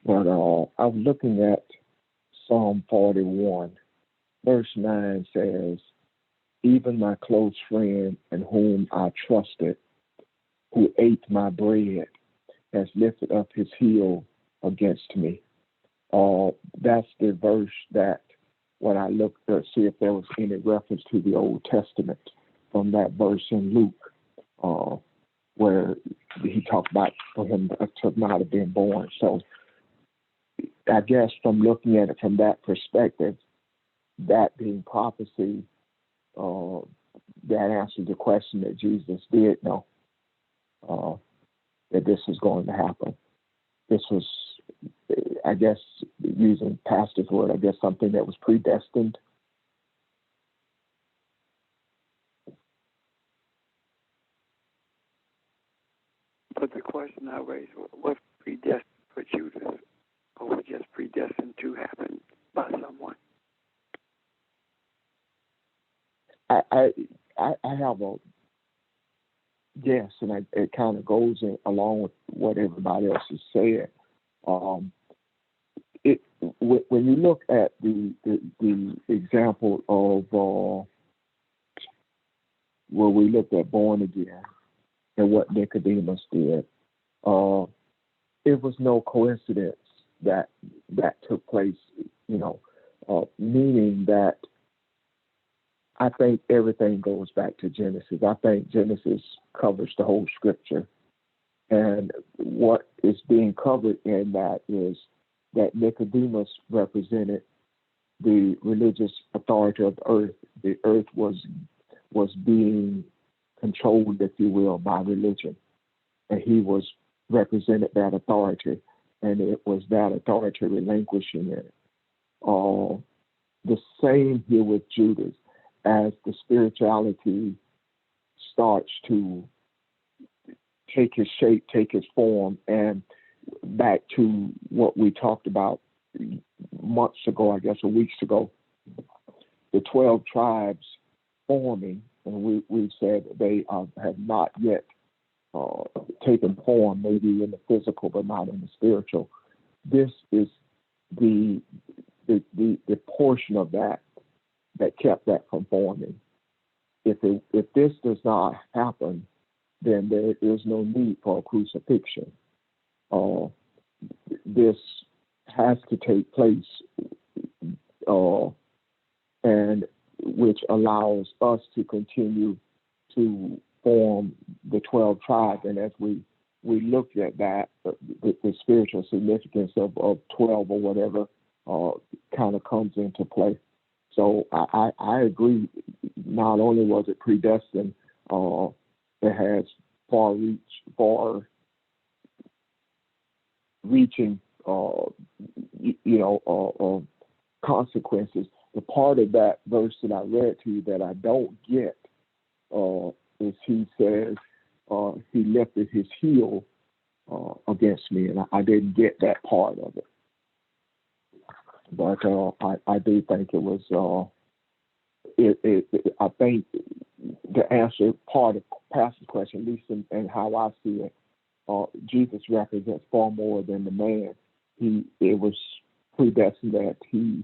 Speaker 1: But I was looking at Psalm 41. Verse 9 says, even my close friend in whom I trusted, who ate my bread, has lifted up his heel against me. That's the verse that when I looked to see if there was any reference to the Old Testament from that verse in Luke, where he talked about for him to not have been born. So I guess from looking at it from that perspective, that being prophecy, that answers the question that Jesus did know that this was going to happen. This was, I guess, using pastor's word, I guess something that was predestined.
Speaker 5: But the question I raised was predestined for Judas, or was just predestined to happen by someone?
Speaker 1: I have a yes, and it kind of goes in, along with what everybody else has said. When you look at the example of where we looked at born again and what Nicodemus did, it was no coincidence that took place. Meaning that I think everything goes back to Genesis. I think Genesis covers the whole scripture. And what is being covered in that is that Nicodemus represented the religious authority of the earth. The earth was being controlled, if you will, by religion. And he was represented that authority. And it was that authority relinquishing it. The same here with Judas. As the spirituality starts to take its shape, take its form, and back to what we talked about months ago, I guess, or weeks ago, the 12 tribes forming, and we've said they have not yet taken form, maybe in the physical, but not in the spiritual. This is the portion of that kept that from forming. If this does not happen, then there is no need for a crucifixion. This has to take place, and which allows us to continue to form the 12 tribes. And as we look at that, the spiritual significance of 12 or whatever kind of comes into play. So I agree. Not only was it predestined, it has far-reaching, consequences. The part of that verse that I read to you that I don't get is he says he lifted his heel against me, and I didn't get that part of it. But I do think it was. I think to answer part of Pastor's question, at least in how I see it, Jesus represents far more than the man. It was predestined that he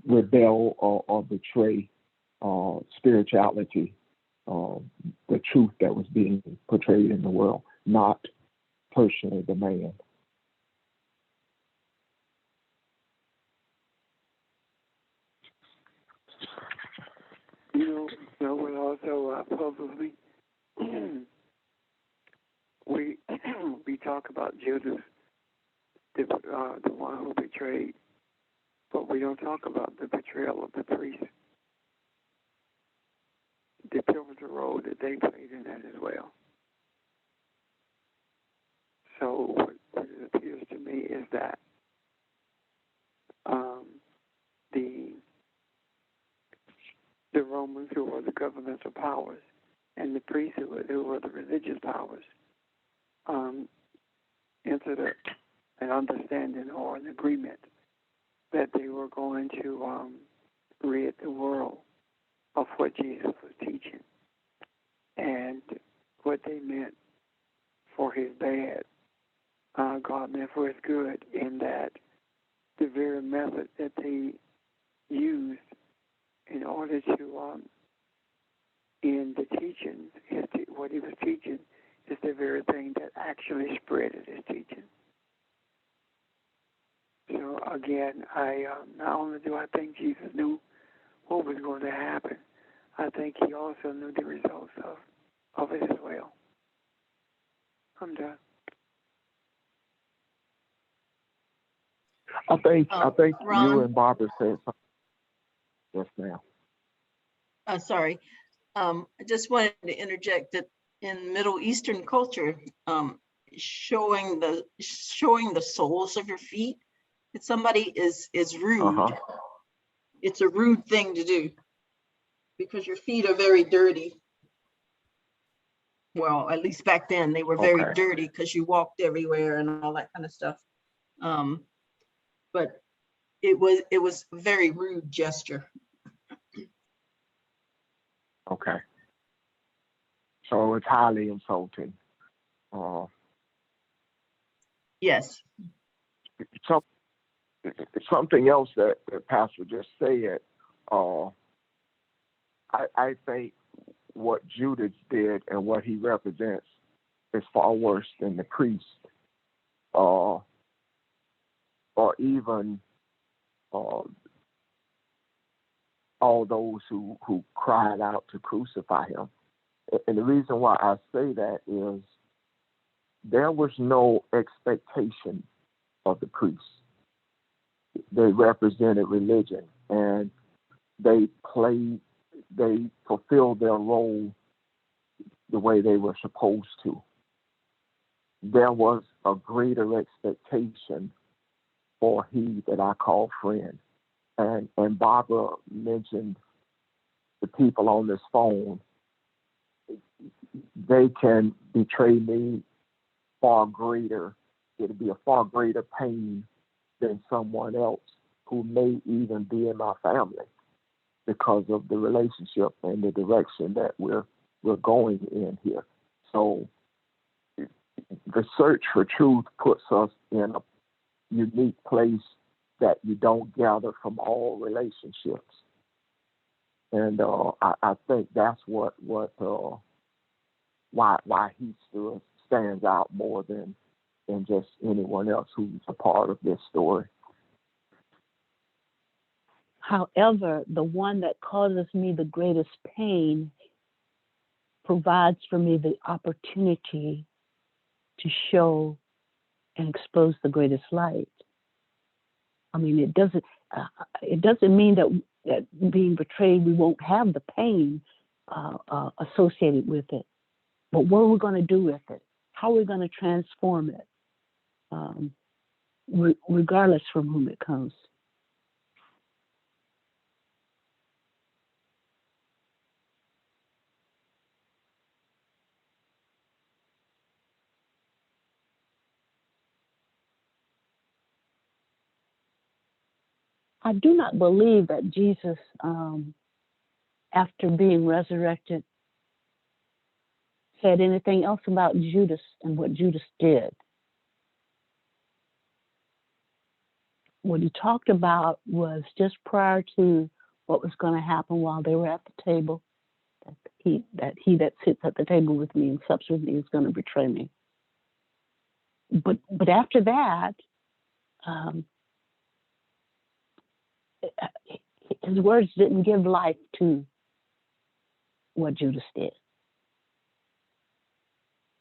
Speaker 1: rebel or betray spirituality, the truth that was being portrayed in the world, not personally the man.
Speaker 5: What also publicly we talk about Judas, the one who betrayed, but we don't talk about the betrayal of the priest, the pivotal role that they played in that as well. So what it appears to me is that the Romans, who were the governmental powers, and the priests, who were the religious powers, entered an understanding or an agreement that they were going to rid the world of what Jesus was teaching and what they meant for his bad. God meant for his good, in that the very method that they used in order to in the teachings, what he was teaching is the very thing that actually spread his teaching. So again, I not only do I think Jesus knew what was going to happen, I think he also knew the results of it as well. I'm done.
Speaker 1: I think
Speaker 7: Ron?
Speaker 1: you and Barbara said something. Yes, ma'am.
Speaker 7: Sorry. I just wanted to interject that in Middle Eastern culture, showing the soles of your feet, if somebody is rude, it's a rude thing to do because your feet are very dirty. Well, at least back then they were very dirty because you walked everywhere and all that kind of stuff. But it was a very rude gesture.
Speaker 1: Okay. So it's highly insulting.
Speaker 7: Yes.
Speaker 1: Something else that Pastor just said, I think what Judas did and what he represents is far worse than the priest, or even all those who cried out to crucify him. And the reason why I say that is there was no expectation of the priests. They represented religion, and they fulfilled their role the way they were supposed to. There was a greater expectation for he that I call friend. And Barbara mentioned the people on this phone. They can betray me far greater. It'll be a far greater pain than someone else who may even be in my family because of the relationship and the direction that we're going in here. So the search for truth puts us in a unique place that you don't gather from all relationships. And I think that's why he stands out more than just anyone else who's a part of this story.
Speaker 3: However, the one that causes me the greatest pain provides for me the opportunity to show and expose the greatest light. I mean, it doesn't mean that being betrayed, we won't have the pain associated with it. But what are we going to do with it? How are we going to transform it, regardless from whom it comes? I do not believe that Jesus, after being resurrected, said anything else about Judas and what Judas did. What he talked about was just prior to what was going to happen while they were at the table, that he that sits at the table with me and sups with me is going to betray me. But after that, his words didn't give life to what Judas did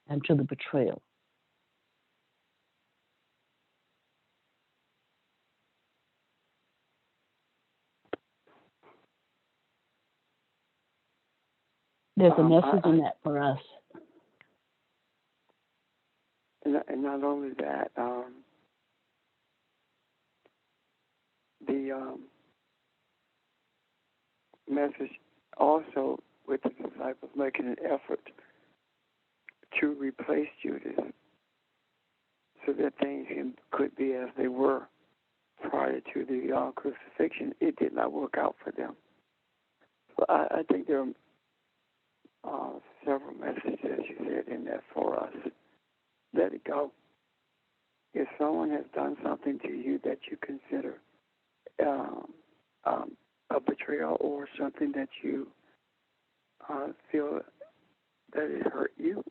Speaker 3: and to the betrayal. There's a
Speaker 5: Um,
Speaker 3: message
Speaker 5: I,
Speaker 3: in that for us.
Speaker 5: and not only that, the message also with the disciples making an effort to replace Judas so that things could be as they were prior to the crucifixion. It did not work out for them. So I think there are several messages, as you said, in there for us. Let it go. If someone has done something to you that you consider a betrayal or something that you feel that it hurt you,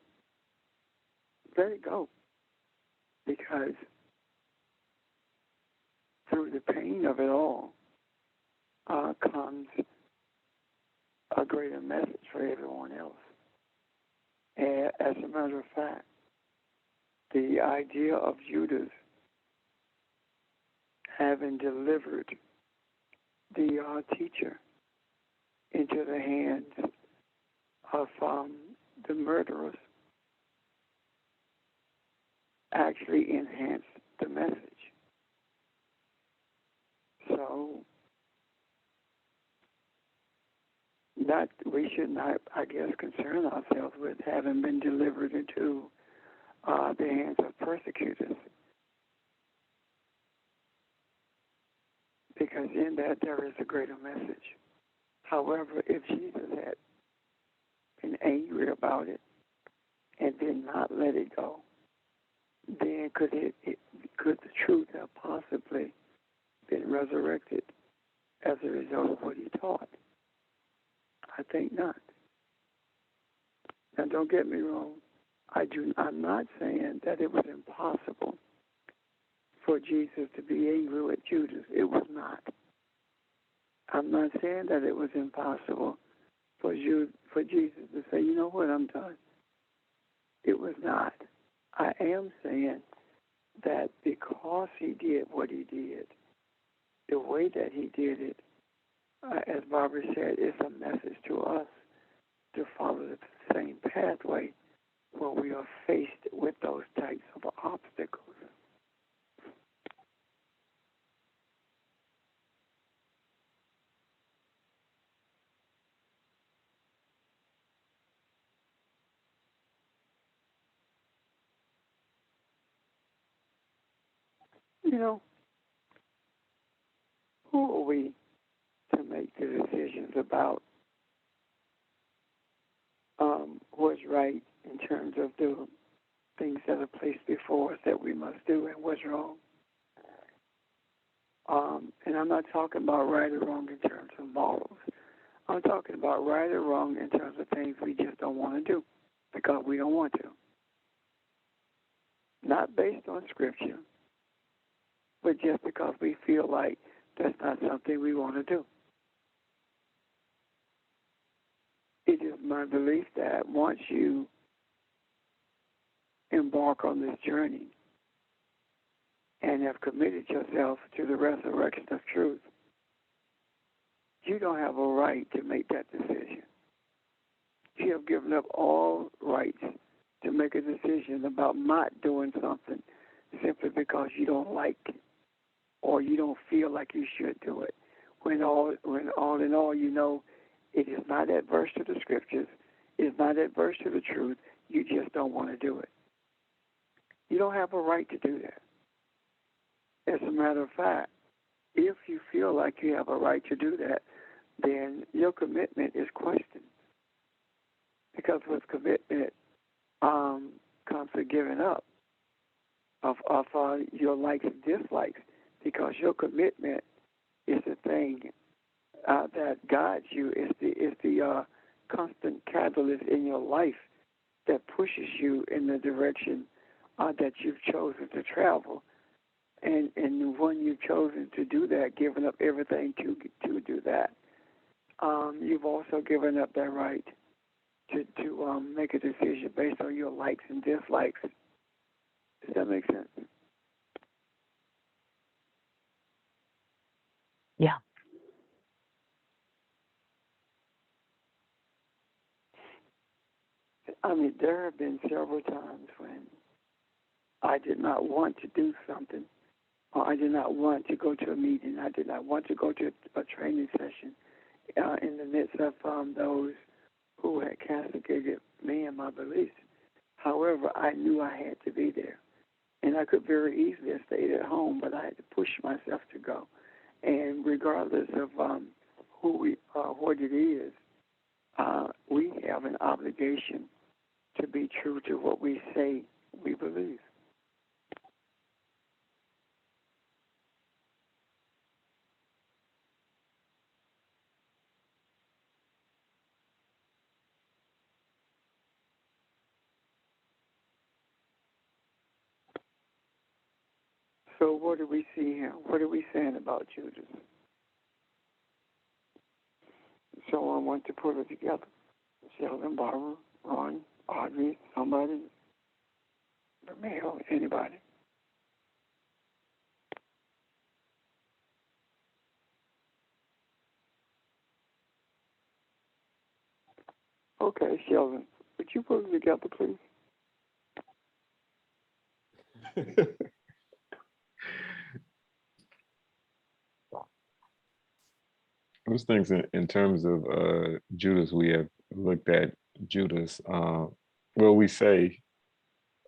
Speaker 5: let it go. Because through the pain of it all comes a greater message for everyone else. And as a matter of fact, the idea of Judas having delivered the teacher into the hands of the murderers actually enhanced the message. So we should not, I guess, concern ourselves with having been delivered into the hands of persecutors, because in that there is a greater message. However, if Jesus had been angry about it and did not let it go, then could the truth have possibly been resurrected as a result of what he taught? I think not. Now, don't get me wrong. I'm not saying that it was impossible for Jesus to be angry with Judas. It was not. I'm not saying that it was impossible for Jesus to say, you know what, I'm done. It was not. I am saying that because he did what he did, the way that he did it, as Barbara said, is a message to us to follow the same pathway when we are faced with those types of obstacles. You know, who are we to make the decisions about what's right in terms of the things that are placed before us that we must do and what's wrong? And I'm not talking about right or wrong in terms of morals. I'm talking about right or wrong in terms of things we just don't want to do because we don't want to. Not based on Scripture, but just because we feel like that's not something we want to do. It is my belief that once you embark on this journey and have committed yourself to the resurrection of truth, you don't have a right to make that decision. You have given up all rights to make a decision about not doing something simply because you don't like it or you don't feel like you should do it. When all in all, you know it is not adverse to the Scriptures, it is not adverse to the truth, you just don't want to do it. You don't have a right to do that. As a matter of fact, if you feel like you have a right to do that, then your commitment is questioned. Because with commitment comes the giving up of your likes and dislikes, because your commitment is the thing that guides you, is the constant catalyst in your life that pushes you in the direction that you've chosen to travel. And when you've chosen to do that, giving up everything to do that, you've also given up that right to make a decision based on your likes and dislikes. Does that make sense?
Speaker 3: Yeah.
Speaker 5: I mean, there have been several times when I did not want to do something, or I did not want to go to a meeting. I did not want to go to a training session in the midst of those who had castigated me and my beliefs. However, I knew I had to be there. And I could very easily have stayed at home, but I had to push myself to go. And regardless of who we are, what it is, we have an obligation to be true to what we say we believe. So what do we see here? What are we saying about Judas? Someone want to put it together. Sheldon, Barbara, Ron, Audrey, somebody, Romeo, anybody. Okay, Sheldon, would you put it together, please?
Speaker 8: Those things in terms of Judas, we have looked at Judas. Well, we say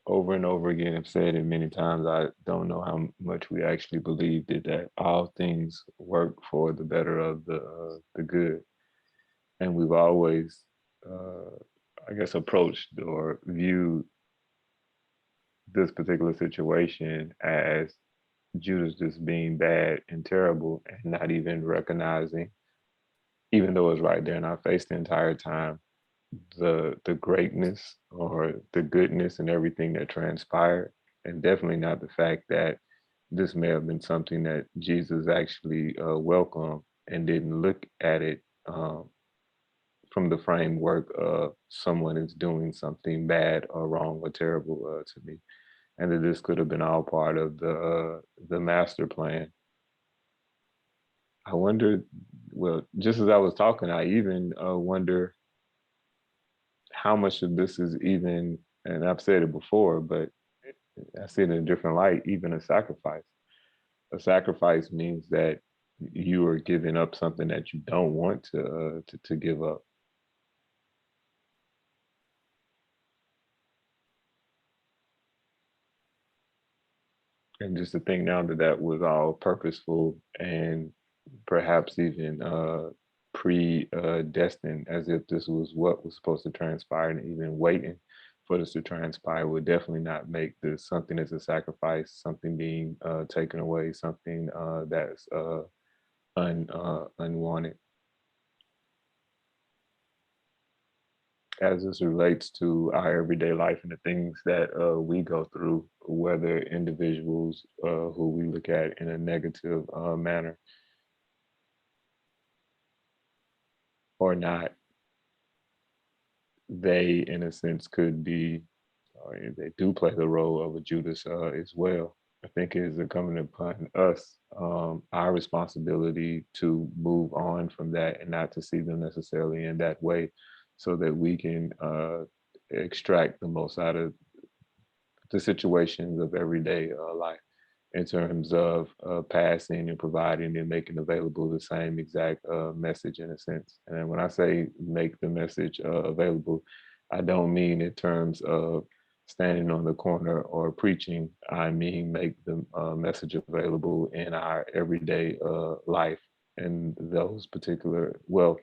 Speaker 8: over and over again, I've said it many times, I don't know how much we actually believed it, that all things work for the better of the good. And we've always, I guess, approached or viewed this particular situation as Judas just being bad and terrible and not even recognizing, even though it's right there in our face the entire time, the greatness or the goodness and everything that transpired, and definitely not the fact that this may have been something that Jesus actually welcomed and didn't look at it from the framework of someone is doing something bad or wrong or terrible to me, and that this could have been all part of the master plan. I wonder, well, just as I was talking, I even wonder how much of this is even, and I've said it before, but I see it in a different light, even a sacrifice. A sacrifice means that you are giving up something that you don't want to give up. And just to think now that that was all purposeful and perhaps even predestined, as if this was what was supposed to transpire, and even waiting for this to transpire would definitely not make this something as a sacrifice, something being taken away, something that's unwanted. As this relates to our everyday life and the things that we go through, whether individuals who we look at in a negative manner or not, they, in a sense, could be, or they do play the role of a Judas as well. I think it is incumbent upon us, our responsibility to move on from that and not to see them necessarily in that way, so that we can extract the most out of the situations of everyday life in terms of passing and providing and making available the same exact message, in a sense. And when I say make the message available, I don't mean in terms of standing on the corner or preaching. I mean make the message available in our everyday life, and those particular, well,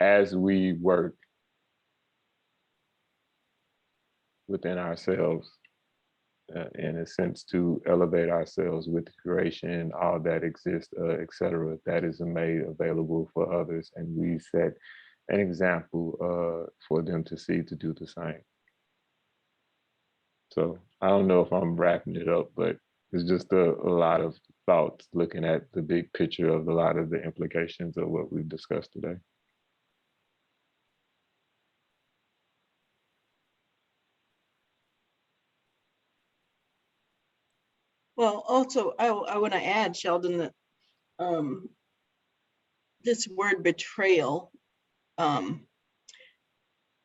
Speaker 8: as we work within ourselves, in a sense, to elevate ourselves with creation, all that exists, etc. That is made available for others, and we set an example for them to see, to do the same. So I don't know if I'm wrapping it up, but it's just a lot of thoughts looking at the big picture of a lot of the implications of what we've discussed today.
Speaker 7: Well, also, I want to add, Sheldon, that this word betrayal,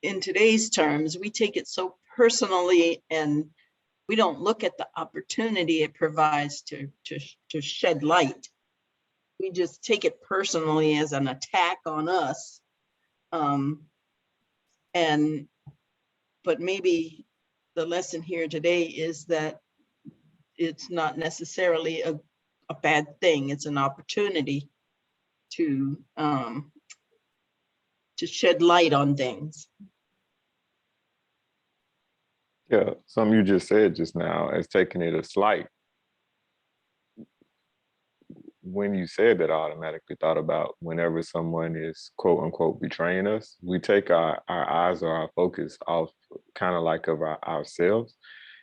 Speaker 7: in today's terms, we take it so personally, and we don't look at the opportunity it provides to shed light. We just take it personally as an attack on us. But maybe the lesson here today is that it's not necessarily a bad thing. It's an opportunity to shed light on things.
Speaker 8: Yeah, something you just said just now as taking it a slight. When you said that, I automatically thought about whenever someone is quote unquote betraying us, we take our eyes or our focus off kind of like of ourselves.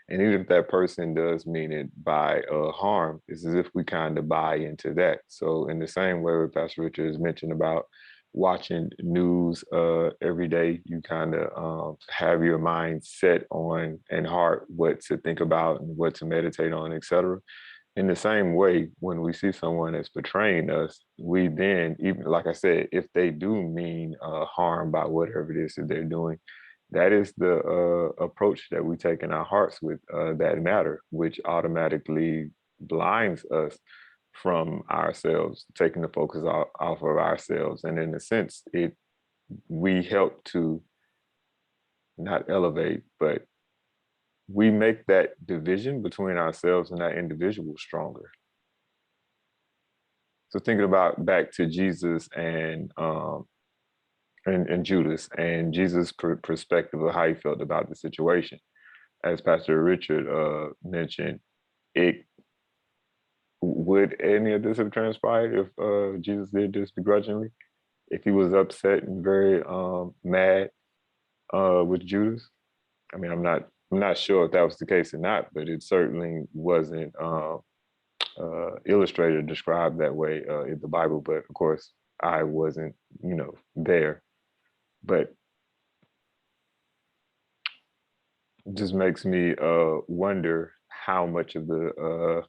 Speaker 8: And even if that person does mean it by harm, it's as if we kind of buy into that. So in the same way what Pastor Richard has mentioned about watching news every day, you kind of have your mind set on and heart what to think about and what to meditate on, etc. In the same way, when we see someone that's betraying us, we then, even like I said, if they do mean harm by whatever it is that they're doing, that is the approach that we take in our hearts with that matter, which automatically blinds us from ourselves, taking the focus off of ourselves. And in a sense, we help to not elevate, but we make that division between ourselves and that individual stronger. So thinking about back to Jesus and Judas and Jesus' perspective of how he felt about the situation. As Pastor Richard mentioned, would any of this have transpired if Jesus did this begrudgingly? If he was upset and very mad with Judas? I mean, I'm not sure if that was the case or not, but it certainly wasn't illustrated or described that way in the Bible. But of course, I wasn't, there. But it just makes me wonder how much of the,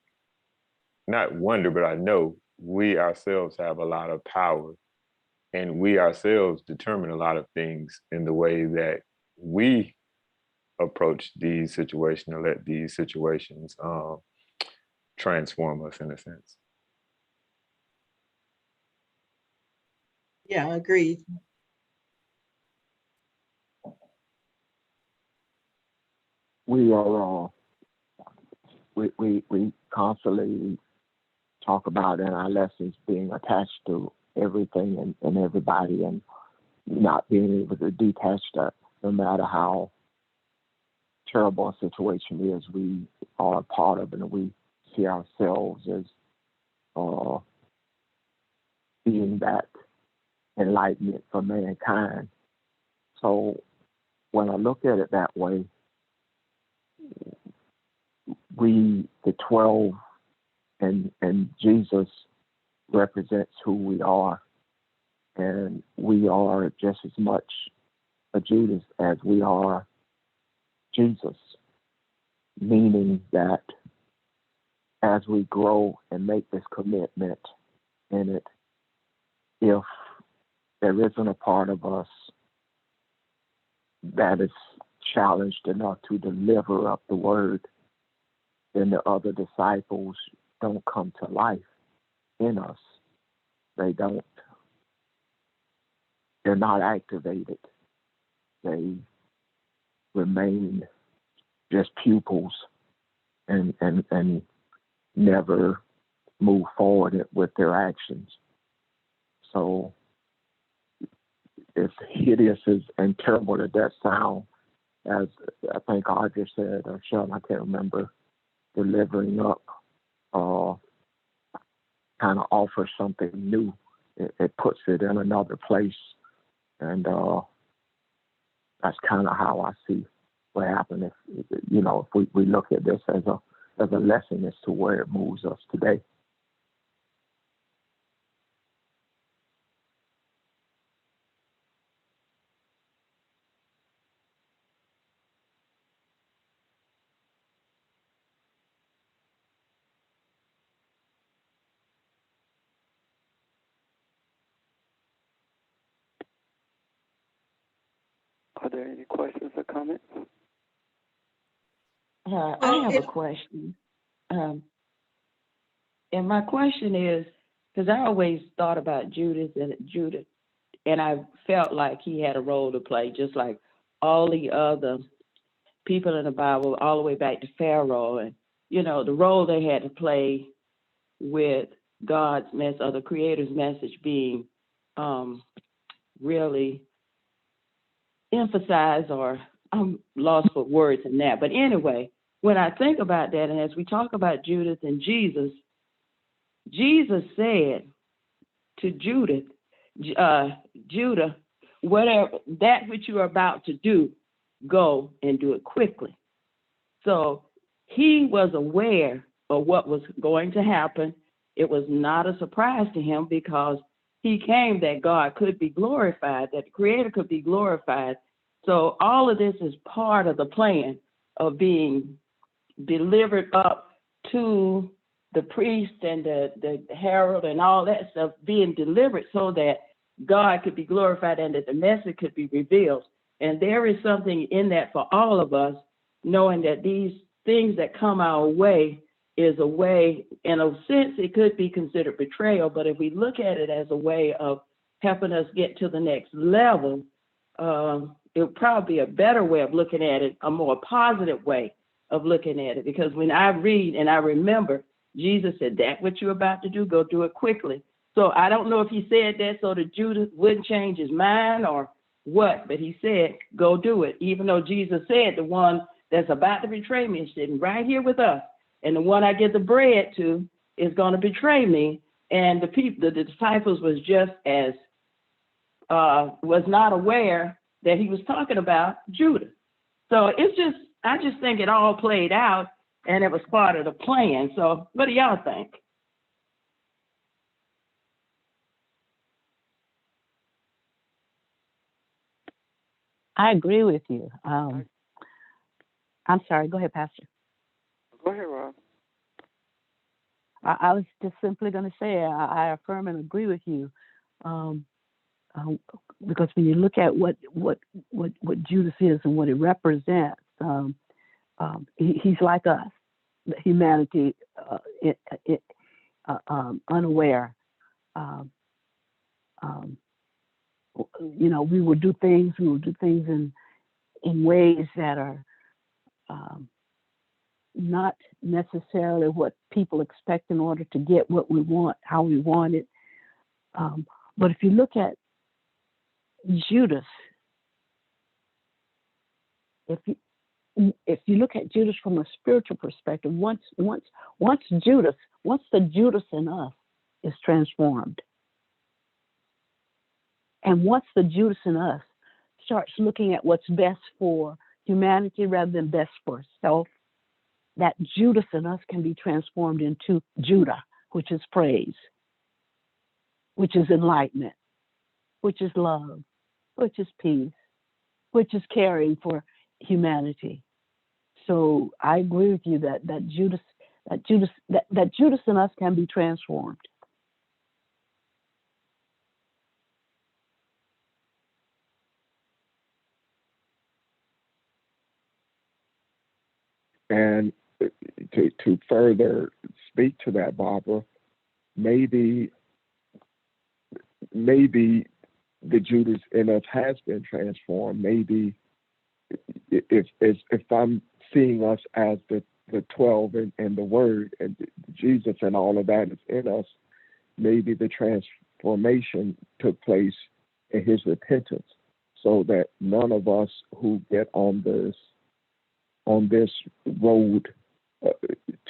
Speaker 8: not wonder, but I know we ourselves have a lot of power, and we ourselves determine a lot of things in the way that we approach these situations or let these situations transform us in a sense.
Speaker 7: Yeah, agreed.
Speaker 1: We are we constantly talk about in our lessons being attached to everything and everybody, and not being able to detach that. No matter how terrible a situation is, we are a part of it, and we see ourselves as being that enlightenment for mankind. So when I look at it that way, we, the 12, and Jesus represents who we are. And we are just as much a Judas as we are Jesus, meaning that as we grow and make this commitment in it, if there isn't a part of us that is challenged enough to deliver up the word, then the other disciples don't come to life in us. They're not activated. They remain just pupils and never move forward with their actions. So as hideous and terrible as that sound, as I think Audrey said, or Sean, I can't remember, delivering up kind of offers something new. It puts it in another place. And that's kind of how I see what happened if we look at this as a lesson as to where it moves us today.
Speaker 5: Are there any questions or comments?
Speaker 9: I
Speaker 7: Well,
Speaker 9: have a question. And my question is, because I always thought about Judas, and I felt like he had a role to play, just like all the other people in the Bible, all the way back to Pharaoh, and the role they had to play with God's message or the Creator's message being really emphasized, or I'm lost for words in that. But anyway, when I think about that, and as we talk about Judas and Jesus, Jesus said to Judah, whatever that which you are about to do, go and do it quickly. So he was aware of what was going to happen. It was not a surprise to him because he came that God could be glorified, that the Creator could be glorified. So all of this is part of the plan of being delivered up to the priest and the herald and all that stuff, being delivered so that God could be glorified and that the message could be revealed. And there is something in that for all of us, knowing that these things that come our way is a way, in a sense, it could be considered betrayal, but if we look at it as a way of helping us get to the next level, it would probably be a better way of looking at it, a more positive way of looking at it. Because when I read and I remember, Jesus said, that what you're about to do, go do it quickly. So I don't know if he said that so that Judas wouldn't change his mind or what, but he said, go do it. Even though Jesus said the one that's about to betray me is sitting right here with us. And the one I give the bread to is going to betray me. And the disciples was just as, was not aware that he was talking about Judas. So I just think it all played out and it was part of the plan. So what do y'all think?
Speaker 3: I agree with you. I'm sorry. Go ahead, Pastor.
Speaker 5: Go ahead, Rob.
Speaker 3: I was just simply going to say I affirm and agree with you, because when you look at what Judas is and what it represents, he's like us, humanity, unaware. We will do things in ways that are not necessarily what people expect in order to get what we want, how we want it. But if you look at Judas, if you look at Judas from a spiritual perspective, once the Judas in us is transformed, and once the Judas in us starts looking at what's best for humanity rather than best for self, that Judas in us can be transformed into Judah, which is praise, which is enlightenment, which is love, which is peace, which is caring for humanity. So I agree with you that Judas in us can be transformed.
Speaker 1: And to further speak to that, Barbara, maybe the Judas in us has been transformed. Maybe if I'm seeing us as the 12 and the Word and Jesus and all of that is in us, maybe the transformation took place in his repentance, so that none of us who get on this road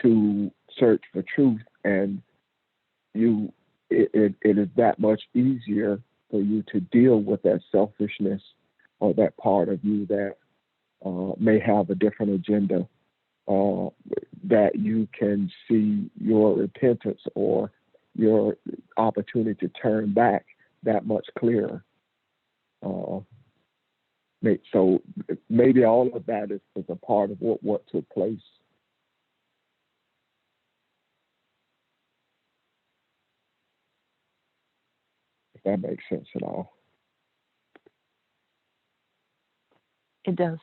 Speaker 1: to search for truth, and it is that much easier for you to deal with that selfishness or that part of you that may have a different agenda, that you can see your repentance or your opportunity to turn back that much clearer. So maybe all of that is a part of what took place. If that makes sense at all.
Speaker 3: It does.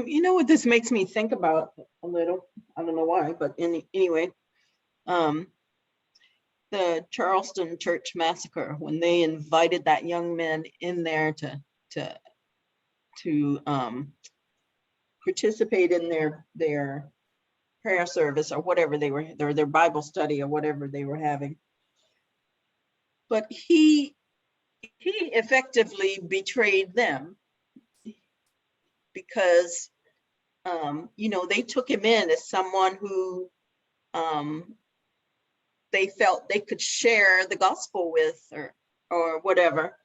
Speaker 7: You know what this makes me think about a little? I don't know why, but anyway, um, the Charleston church massacre, when they invited that young man in there to participate in their prayer service or whatever they were, their Bible study or whatever they were having. But he effectively betrayed them because they took him in as someone who they felt they could share the gospel with or whatever.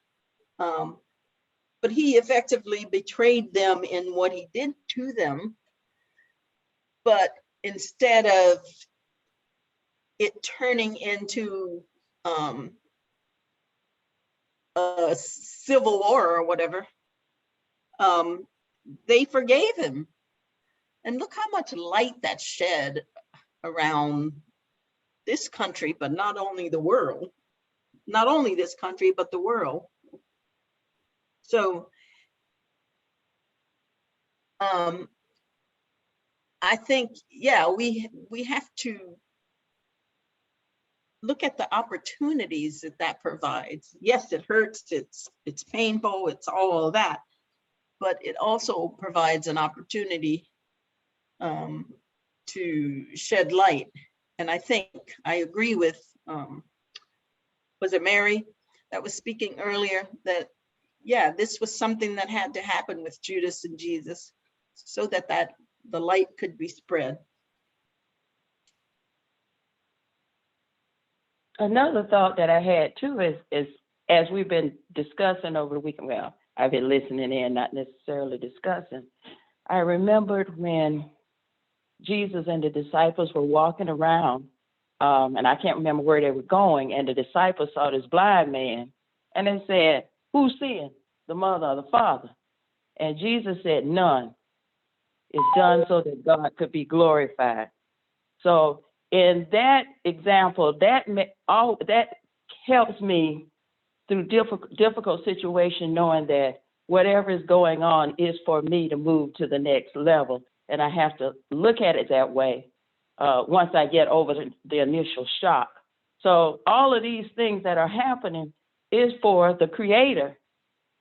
Speaker 7: But he effectively betrayed them in what he did to them. But instead of it turning into a civil war or whatever, they forgave him. And look how much light that shed around this country, but not only the world, not only this country, but the world. So I think, yeah, we have to look at the opportunities that provides. Yes, it hurts, it's painful, it's all of that, but it also provides an opportunity to shed light. And I think I agree with, was it Mary that was speaking earlier, that, yeah, this was something that had to happen with Judas and Jesus so that the light could be spread.
Speaker 9: Another thought that I had too is as we've been discussing over the weekend, well, I've been listening in, not necessarily discussing. I remembered when Jesus and the disciples were walking around, and I can't remember where they were going, and the disciples saw this blind man, and they said, "Who's seeing? The mother or the father?" And Jesus said, "None. It's done so that God could be glorified." So in that example, that helps me through difficult situation, knowing that whatever is going on is for me to move to the next level. And I have to look at it that way once I get over the initial shock. So all of these things that are happening is for the Creator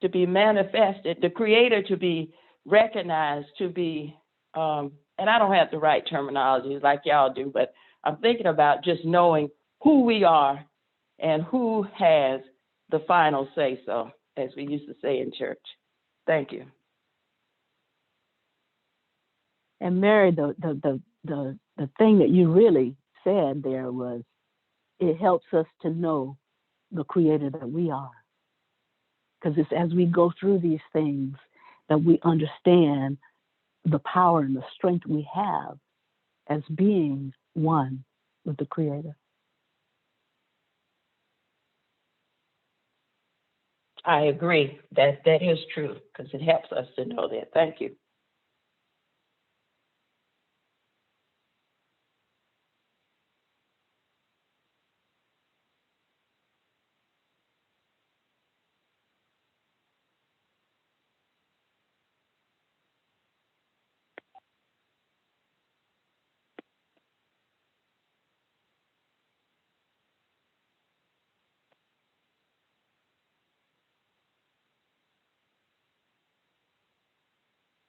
Speaker 9: to be manifested, the Creator to be recognized, to be, and I don't have the right terminology like y'all do, but I'm thinking about just knowing who we are and who has the final say so, as we used to say in church. Thank you.
Speaker 3: And Mary, the thing that you really said there was, it helps us to know the Creator that we are. Because it's as we go through these things that we understand the power and the strength we have as being one with the Creator.
Speaker 9: I agree. That is true, because it helps us to know that. Thank you.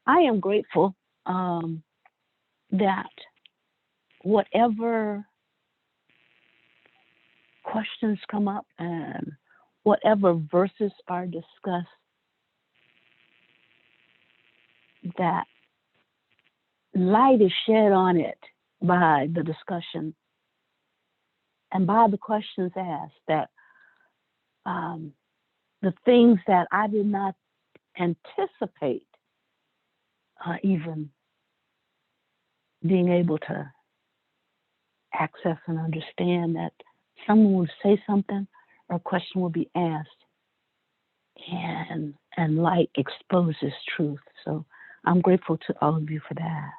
Speaker 3: I am grateful that whatever questions come up and whatever verses are discussed, that light is shed on it by the discussion and by the questions asked, that the things that I did not anticipate even being able to access and understand, that someone will say something or a question will be asked, and light exposes truth. So I'm grateful to all of you for that.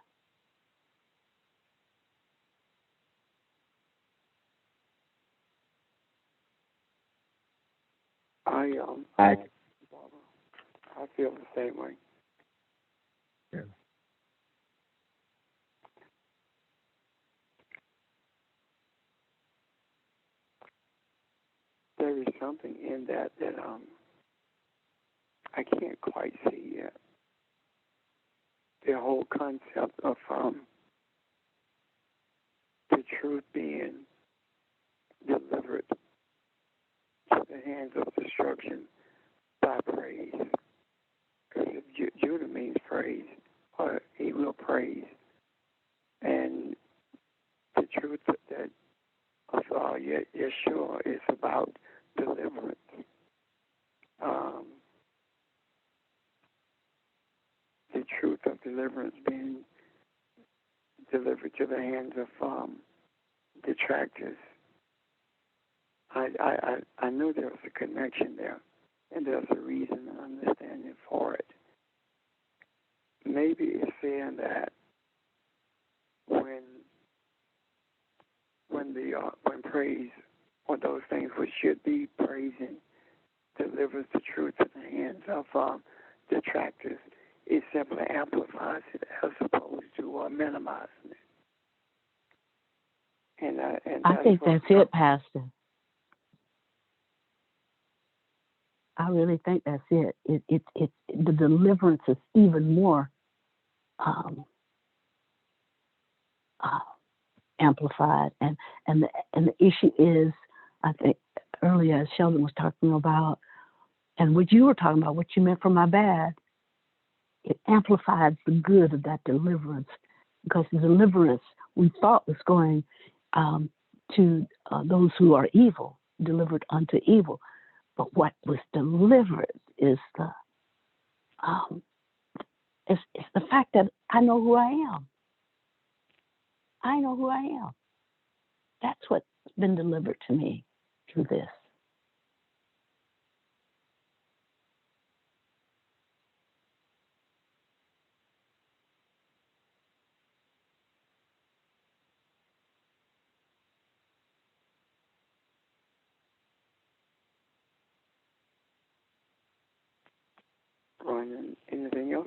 Speaker 5: I feel the same way.
Speaker 1: Yeah.
Speaker 5: There is something in that I can't quite see yet. The whole concept of the truth being delivered to the hands of destruction by praise. Because Judah means praise, or he will praise. And the truth that of Yeshua is about deliverance. The truth of deliverance being delivered to the hands of detractors. I know there's a connection there, and there's a reason and understanding for it. Maybe it's saying that when praise, or those things which should be praising, delivers the truth to the hands of detractors, it simply amplifies it as opposed to minimizing it. And
Speaker 3: I think that's it, Pastor. I really think that's it. It the deliverance is even more amplified, and the issue is, I think earlier as Sheldon was talking about, and what you were talking about, what you meant for my bad, it amplifies the good of that deliverance, because the deliverance we thought was going to those who are evil, delivered unto evil. But what was delivered is it's the fact that I know who I am. I know who I am. That's what's been delivered to me through this.
Speaker 5: Ron, anything else?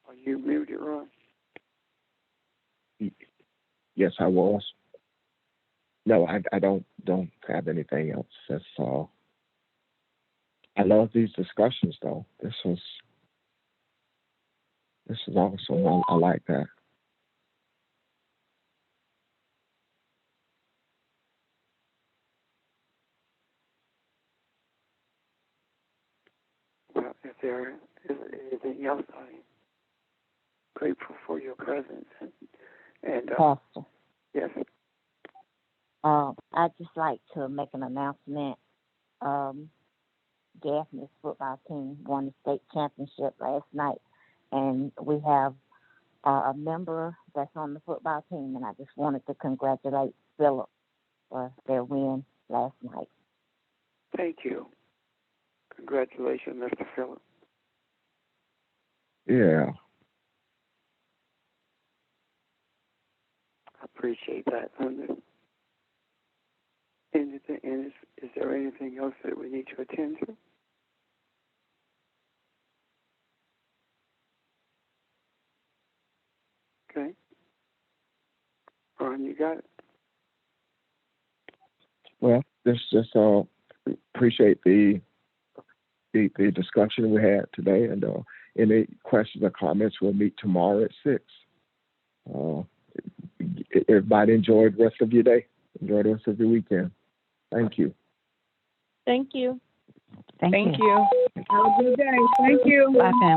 Speaker 5: Are you muted, Ron?
Speaker 1: Yes, I was. No, I don't have anything else. That's all. I love these discussions, though. This is awesome. I like that.
Speaker 5: Well, if there is anything else, I'm grateful for your presence. And
Speaker 10: Pastor,
Speaker 5: yes.
Speaker 10: I'd just like to make an announcement. Daphne's football team won the state championship last night, and we have a member that's on the football team, and I just wanted to congratulate Philip for their win last night.
Speaker 5: Thank you. Congratulations, Mr. Philip.
Speaker 1: Yeah.
Speaker 5: I appreciate that. Anything, and is there anything else that we need to attend to? Okay. Ron, you got it.
Speaker 1: Well, just appreciate the discussion we had today, and any questions or comments, we'll meet tomorrow at 6. Everybody enjoy the rest of your day. Enjoy the rest of your weekend. Thank you.
Speaker 4: Thank you.
Speaker 3: Thank you.
Speaker 2: Have a good day. Thank you.
Speaker 3: Bye, family.